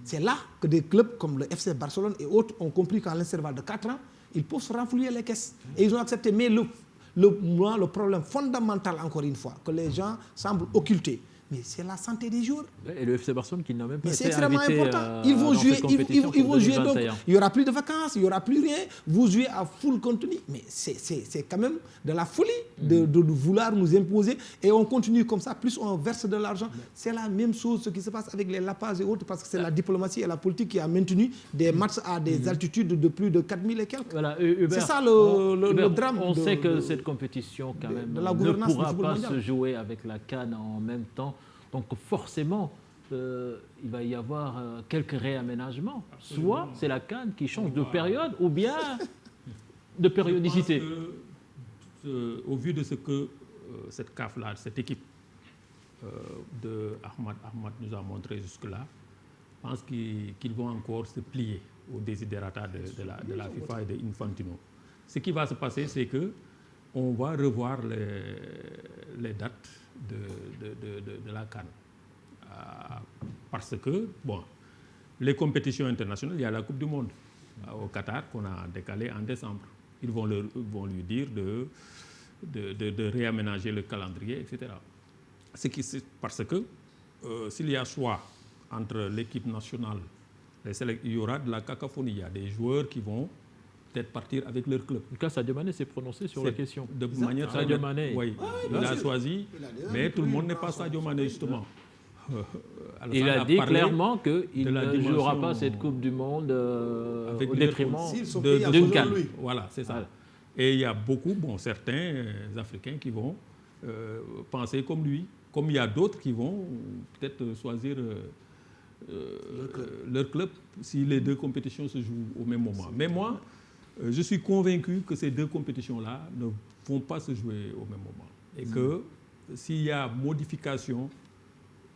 Speaker 7: C'est là que des clubs comme le FC Barcelone et autres ont compris qu'en l'intervalle de 4 ans, ils peuvent se renflouer les caisses. Et ils ont accepté. Mais le problème fondamental, encore une fois, que les gens semblent occulter, mais c'est la santé des joueurs.
Speaker 1: Et le FC Barcelone qui n'a même pas
Speaker 7: Mais
Speaker 1: été
Speaker 7: c'est extrêmement
Speaker 1: invité
Speaker 7: important. Ils vont
Speaker 1: dans
Speaker 7: jouer,
Speaker 1: cette compétition
Speaker 7: ils
Speaker 1: pour
Speaker 7: vont jouer, donc
Speaker 1: 2021.
Speaker 7: il n'y aura plus de vacances, il n'y aura plus rien. Vous jouez à full contenu. Mais c'est quand même de la folie de vouloir nous imposer. Et on continue comme ça, plus on verse de l'argent. C'est la même chose ce qui se passe avec les Lapaz et autres, parce que c'est la diplomatie et la politique qui a maintenu des matchs à des altitudes de plus de 4000 et quelques.
Speaker 1: Voilà,
Speaker 7: c'est ça le drame.
Speaker 1: On sait que cette compétition quand même
Speaker 7: de la
Speaker 1: ne
Speaker 7: gouvernance
Speaker 1: pourra
Speaker 7: du football
Speaker 1: pas
Speaker 7: mondial.
Speaker 1: se jouer avec la CAN en même temps. Donc forcément, il va y avoir quelques réaménagements. Soit c'est la CAN qui change de période ou bien de périodicité.
Speaker 8: Je pense que, au vu de ce que cette CAF-là, cette équipe de Ahmad nous a montré jusque-là, je pense qu'ils vont encore se plier aux desiderata de la FIFA et de Infantino. Ce qui va se passer, c'est qu'on va revoir les dates de la CAN. Parce que, bon, les compétitions internationales, il y a la Coupe du Monde au Qatar qu'on a décalée en décembre. Ils vont lui dire de réaménager le calendrier, etc. Parce que s'il y a choix entre l'équipe nationale, il y aura de la cacophonie. Il y a des joueurs qui vont peut-être partir avec leur club.
Speaker 1: En tout cas, Sadio Mané s'est prononcé sur la question.
Speaker 8: De manière
Speaker 1: Sadio Mané.
Speaker 8: Oui, il a choisi, mais tout le monde n'est pas Sadio Mané, justement.
Speaker 1: Il a dit clairement qu'il ne jouera pas cette Coupe du Monde au détriment d'une CAN.
Speaker 8: Voilà, c'est ça. Et il y a beaucoup, certains Africains qui vont penser comme lui, comme il y a d'autres qui vont peut-être choisir leur club si les deux compétitions se jouent au même moment. Mais moi, je suis convaincu que ces deux compétitions-là ne vont pas se jouer au même moment. Et que s'il y a modification,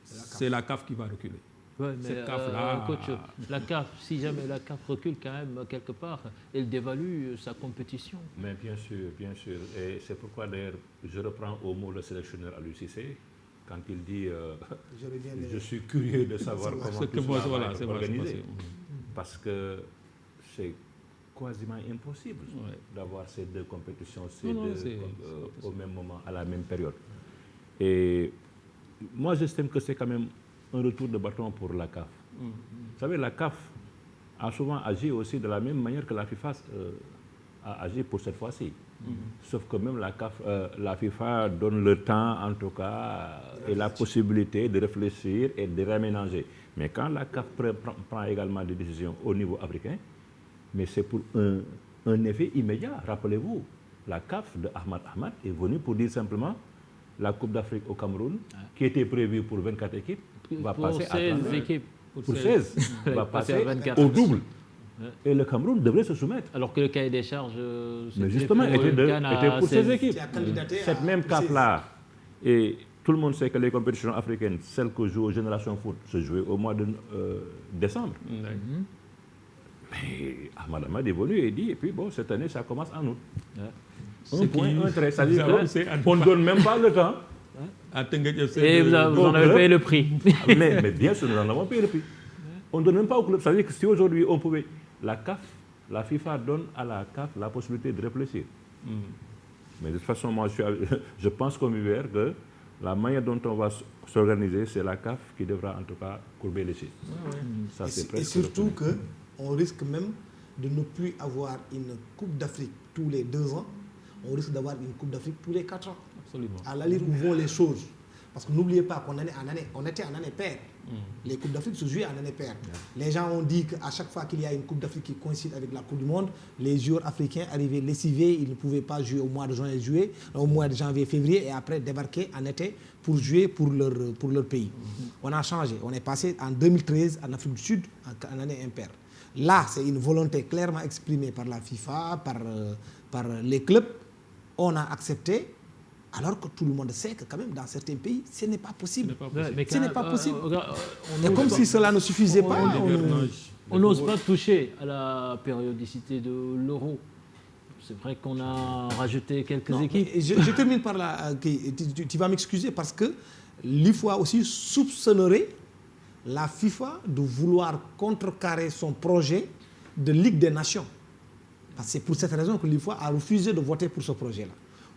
Speaker 8: c'est la CAF qui va reculer.
Speaker 1: Ouais, mais
Speaker 8: Cette CAF-là,
Speaker 1: coach, la CAF, si jamais la CAF recule quand même quelque part, elle dévalue sa compétition.
Speaker 12: Mais bien sûr, bien sûr. Et c'est pourquoi d'ailleurs je reprends au mot le sélectionneur Aliou Cissé quand il dit je suis curieux de savoir comment tout ça va être organisé. Parce que c'est quasiment impossible d'avoir ces deux compétitions au même moment, à la même période. Et moi, j'estime que c'est quand même un retour de bâton pour la CAF. Vous savez, la CAF a souvent agi aussi de la même manière que la FIFA a agi pour cette fois-ci. Sauf que même la FIFA donne le temps, en tout cas, et la possibilité de réfléchir et de réaménager. Mais quand la CAF prend également des décisions au niveau africain, mais c'est pour un effet immédiat. Rappelez-vous, la CAF de Ahmad est venue pour dire simplement la Coupe d'Afrique au Cameroun, qui était prévue pour 24 équipes, va passer à
Speaker 1: 16 équipes.
Speaker 12: Pour 16, va passer au double. Et le Cameroun devrait se soumettre.
Speaker 1: Alors que le cahier des charges
Speaker 12: mais justement, était pour 16 équipes. Cette même CAF-là, et tout le monde sait que les compétitions africaines, celles que joue aux Génération Foot, se jouaient au mois de décembre. Mais Ahmad est venu et dit, et puis bon, cette année, ça commence en août. Un point, un trait. Ça dit on ne donne même pas le temps.
Speaker 1: Et vous en avez payé le prix.
Speaker 12: mais bien sûr, nous en avons payé le prix. On ne donne même pas au club. Ça veut dire que si aujourd'hui on pouvait... La CAF, la FIFA donne à la CAF la possibilité de réfléchir. Mais de toute façon, moi, je pense comme Hubert que la manière dont on va s'organiser, c'est la CAF qui devra en tout cas courber les chiffres. Ça,
Speaker 7: et surtout qu'on risque même de ne plus avoir une Coupe d'Afrique tous les 2 ans. On risque d'avoir une Coupe d'Afrique tous les 4 ans.
Speaker 8: Absolument.
Speaker 7: À l'allure où vont les choses. Parce que n'oubliez pas qu'on était en année paire. Les Coupes d'Afrique se jouaient en année paire. Les gens ont dit qu'à chaque fois qu'il y a une Coupe d'Afrique qui coïncide avec la Coupe du Monde, les joueurs africains arrivaient lessivés, ils ne pouvaient pas jouer au mois de juin et juillet, au mois de janvier, février, et après débarquer en été pour jouer pour leur pays. On a changé. On est passé en 2013 en Afrique du Sud en année impaire. Là, c'est une volonté clairement exprimée par la FIFA, par les clubs. On a accepté, alors que tout le monde sait que quand même dans certains pays, ce n'est pas possible. Ce n'est pas possible. Et comme si cela ne suffisait pas.
Speaker 1: On n'ose pas toucher à la périodicité de l'Euro. C'est vrai qu'on a rajouté quelques équipes.
Speaker 7: Je termine par là. Tu vas m'excuser parce que l'IFOA aussi soupçonnerait la FIFA de vouloir contrecarrer son projet de Ligue des Nations. Parce que c'est pour cette raison que l'IFOA a refusé de voter pour ce projet-là.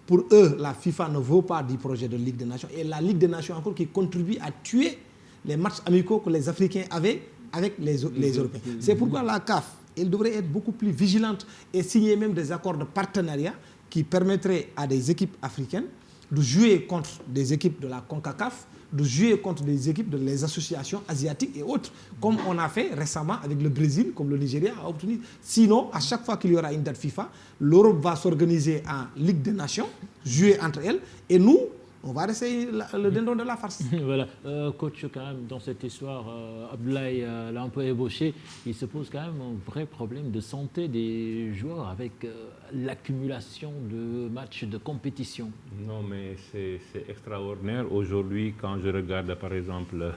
Speaker 7: Pour eux, la FIFA ne vaut pas du projet de Ligue des Nations. Et la Ligue des Nations encore qui contribue à tuer les matchs amicaux que les Africains avaient avec les Européens. C'est pourquoi la CAF, elle devrait être beaucoup plus vigilante et signer même des accords de partenariat qui permettraient à des équipes africaines de jouer contre des équipes de la CONCACAF, de jouer contre des équipes de les associations asiatiques et autres, comme on a fait récemment avec le Brésil, comme le Nigeria a obtenu. Sinon, à chaque fois qu'il y aura une date FIFA, l'Europe va s'organiser en Ligue des Nations, jouer entre elles, et nous, on va rester le dindon de la farce.
Speaker 1: Voilà. Coach, quand même, dans cette histoire, Abdoulaye l'a un peu ébauché, il se pose quand même un vrai problème de santé des joueurs avec l'accumulation de matchs de compétition.
Speaker 12: Non, mais c'est extraordinaire. Aujourd'hui, quand je regarde, par exemple,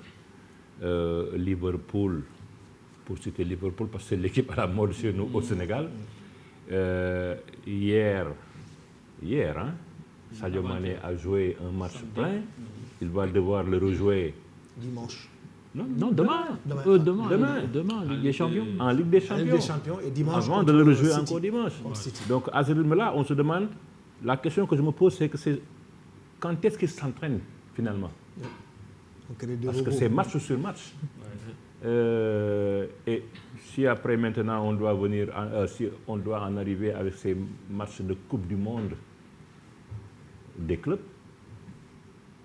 Speaker 12: Liverpool, pour citer Liverpool, parce que c'est l'équipe à la mode chez nous au Sénégal, hier, hein, Sadio Mané a joué un match plein. Il va devoir le rejouer
Speaker 7: dimanche.
Speaker 1: Non, demain. Demain, Ligue des Champions.
Speaker 12: En Ligue des Champions.
Speaker 7: Ligue des Champions et dimanche.
Speaker 12: Avant de le rejouer encore dimanche. Donc à ce rythme-là, on se demande, la question que je me pose, c'est quand est-ce qu'il s'entraîne finalement? Parce que c'est match sur match. Et si après maintenant on doit venir, si on doit en arriver avec ces matchs de Coupe du Monde des clubs,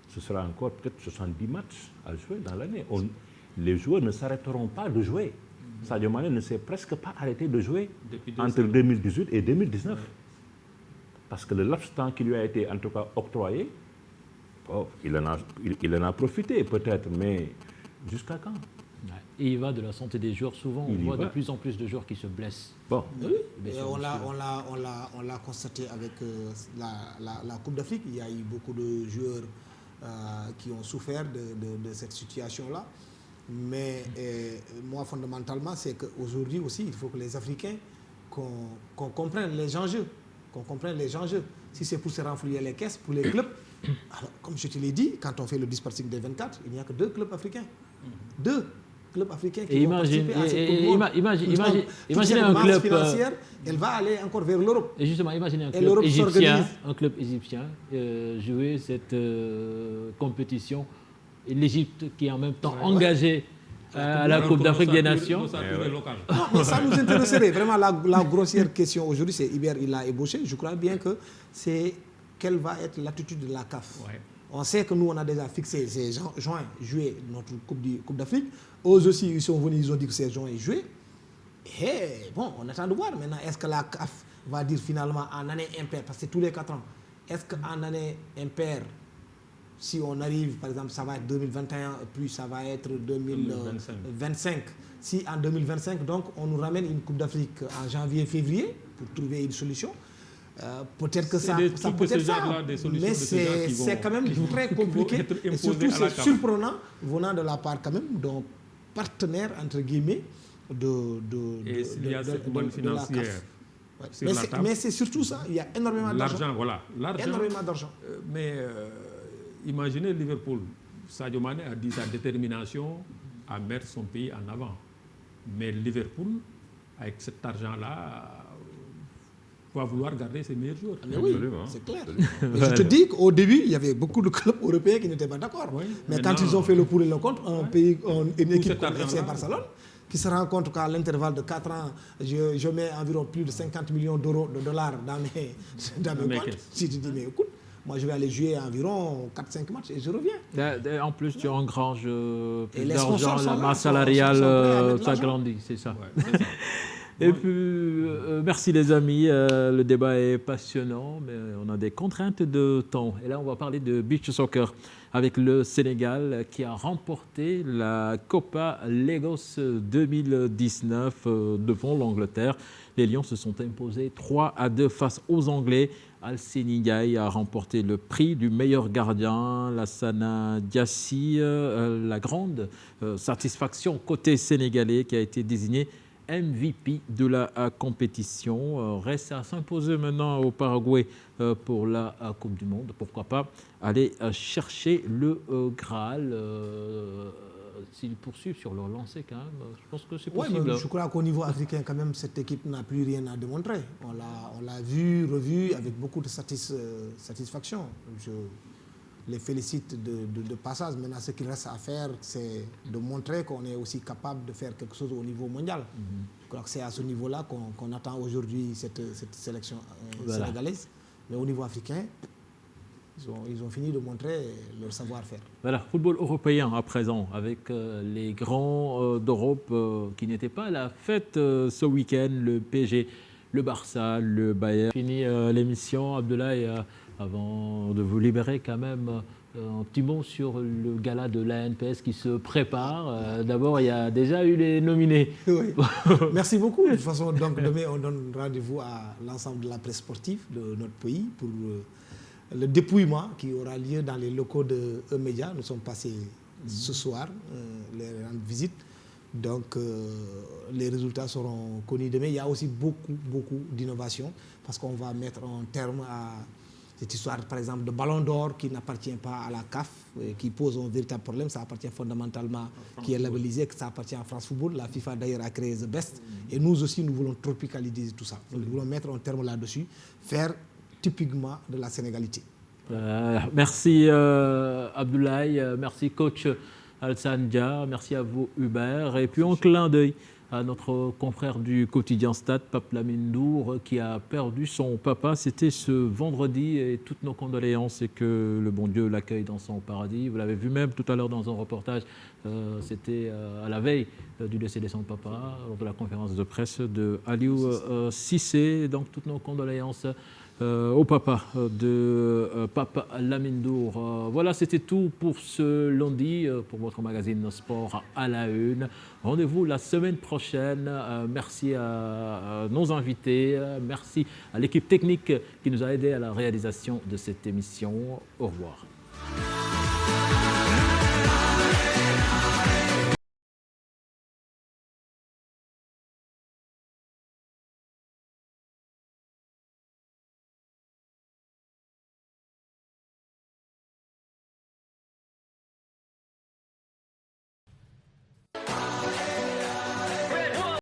Speaker 12: ce sera encore peut-être 70 matchs à jouer dans l'année. Les joueurs ne s'arrêteront pas de jouer. Sadio Mané ne s'est presque pas arrêté de jouer entre 2018 et 2019. Parce que le laps de temps qui lui a été en tout cas octroyé, il en a profité peut-être, mais jusqu'à quand?
Speaker 1: Et il va de la santé des joueurs. Souvent, on voit de plus en plus de joueurs qui se blessent.
Speaker 7: Bon. Et on l'a constaté avec la Coupe d'Afrique. Il y a eu beaucoup de joueurs qui ont souffert de cette situation-là. Mais moi, fondamentalement, c'est qu'aujourd'hui aussi, il faut que les Africains, qu'on comprenne les enjeux. Qu'on comprenne les enjeux. Si c'est pour se renflouer les caisses, pour les clubs, alors, comme je te l'ai dit, quand on fait le dispersing des 24, il n'y a que 2 clubs africains. 2 clubs africains qui vont participer à cette Coupe du Monde.
Speaker 1: Imaginez un club
Speaker 7: financière, elle va aller encore vers l'Europe.
Speaker 1: Et justement, imaginez un club égyptien jouer cette compétition. L'Égypte qui est en même temps engagée à la Coupe d'Afrique des Nations.
Speaker 7: Non, mais ça nous intéresserait. Vraiment, la grossière question aujourd'hui, c'est Hubert, il a ébauché. Je crois bien que c'est quelle va être l'attitude de la CAF. On sait que nous, on a déjà fixé, c'est juin, juillet, notre Coupe d'Afrique. Eux aussi, ils sont venus, ils ont dit que c'est juin et juillet. Et bon, on attend de voir maintenant. Est-ce que la CAF va dire finalement en année impaire, parce que c'est tous les 4 ans, est-ce qu'en année impaire, si on arrive, par exemple, ça va être 2021, puis ça va être 2025. Si en 2025, donc, on nous ramène une Coupe d'Afrique en janvier, février, pour trouver une solution, peut-être que ça peut être ça, mais c'est quand même très compliqué. Et surtout, c'est surprenant venant de la part quand même d'un partenaire, entre guillemets, de
Speaker 8: la CAF.
Speaker 7: Mais c'est surtout ça, il y a énormément d'argent.
Speaker 8: L'argent.
Speaker 7: Énormément d'argent.
Speaker 8: Mais imaginez Liverpool. Sadio Mané a dit sa détermination à mettre son pays en avant. Mais Liverpool, avec cet argent-là, va vouloir garder ses meilleurs joueurs.
Speaker 7: Mais oui, c'est clair. Mais je te dis qu'au début, il y avait beaucoup de clubs européens qui n'étaient pas d'accord. Mais quand ils ont fait le pour et le contre, une équipe comme FC Barcelone, qui se rend compte qu'à l'intervalle de 4 ans, je mets environ plus de 50 millions d'euros, de dollars dans mes comptes. Si tu dis, mais écoute, moi je vais aller jouer environ 4-5 matchs et je reviens.
Speaker 1: En plus, tu engranges plus d'argent, la masse salariale s'agrandit, c'est ça. Et puis, merci les amis, le débat est passionnant, mais on a des contraintes de temps. Et là, on va parler de beach soccer avec le Sénégal qui a remporté la Copa Lagos 2019 devant l'Angleterre. Les Lions se sont imposés 3-2 face aux Anglais. Alseni Ndiaye a remporté le prix du meilleur gardien. Lassana Diassi, la grande satisfaction côté sénégalais qui a été désigné MVP de la compétition. Reste à s'imposer maintenant au Paraguay pour la Coupe du Monde. Pourquoi pas aller chercher le Graal. s'ils poursuivent sur leur lancée quand même, je pense que c'est
Speaker 7: Ouais,
Speaker 1: possible.
Speaker 7: je crois qu'au niveau africain, quand même, cette équipe n'a plus rien à démontrer. On l'a vu, revu avec beaucoup de satisfaction. Je les félicite de passage. Maintenant, ce qu'il reste à faire, c'est de montrer qu'on est aussi capable de faire quelque chose au niveau mondial. Je crois que c'est à ce niveau-là qu'on attend aujourd'hui cette sélection sénégalaise. Mais au niveau africain, ils ont fini de montrer leur savoir-faire.
Speaker 1: Voilà, football européen à présent, avec les grands d'Europe qui n'étaient pas à la fête ce week-end, le PSG, le Barça, le Bayern. Fini l'émission, Abdoulaye, avant de vous libérer quand même, un petit mot sur le gala de l'ANPS qui se prépare. D'abord, il y a déjà eu les nominés.
Speaker 7: Oui. Merci beaucoup. De toute façon, donc, demain, on donne rendez-vous à l'ensemble de la presse sportive de notre pays pour le dépouillement qui aura lieu dans les locaux de E-Média. Nous sommes passés ce soir, les rendre visite. Donc, les résultats seront connus demain. Il y a aussi beaucoup d'innovations parce qu'on va mettre un terme à cette histoire, par exemple, de ballon d'or qui n'appartient pas à la CAF, qui pose un véritable problème. Ça appartient fondamentalement, qui est labellisé, que ça appartient à France Football. La FIFA, d'ailleurs, a créé The Best. Et nous aussi, nous voulons tropicaliser tout ça. Nous voulons mettre un terme là-dessus, faire typiquement de la sénégalité.
Speaker 1: Merci Abdoulaye, merci coach Alassane Dia, merci à vous Hubert. Et puis un clin d'œil à notre confrère du quotidien Stade, Pape Lamine Ndour, qui a perdu son papa. C'était ce vendredi et toutes nos condoléances et que le bon Dieu l'accueille dans son paradis. Vous l'avez vu même tout à l'heure dans un reportage, c'était à la veille du décès de son papa, lors de la conférence de presse de Aliou Cissé. Donc toutes nos condoléances au papa de Pape Lamine Ndour. Voilà, c'était tout pour ce lundi, pour votre magazine Sport à la Une. Rendez-vous la semaine prochaine. Merci à nos invités. Merci à l'équipe technique qui nous a aidés à la réalisation de cette émission. Au revoir.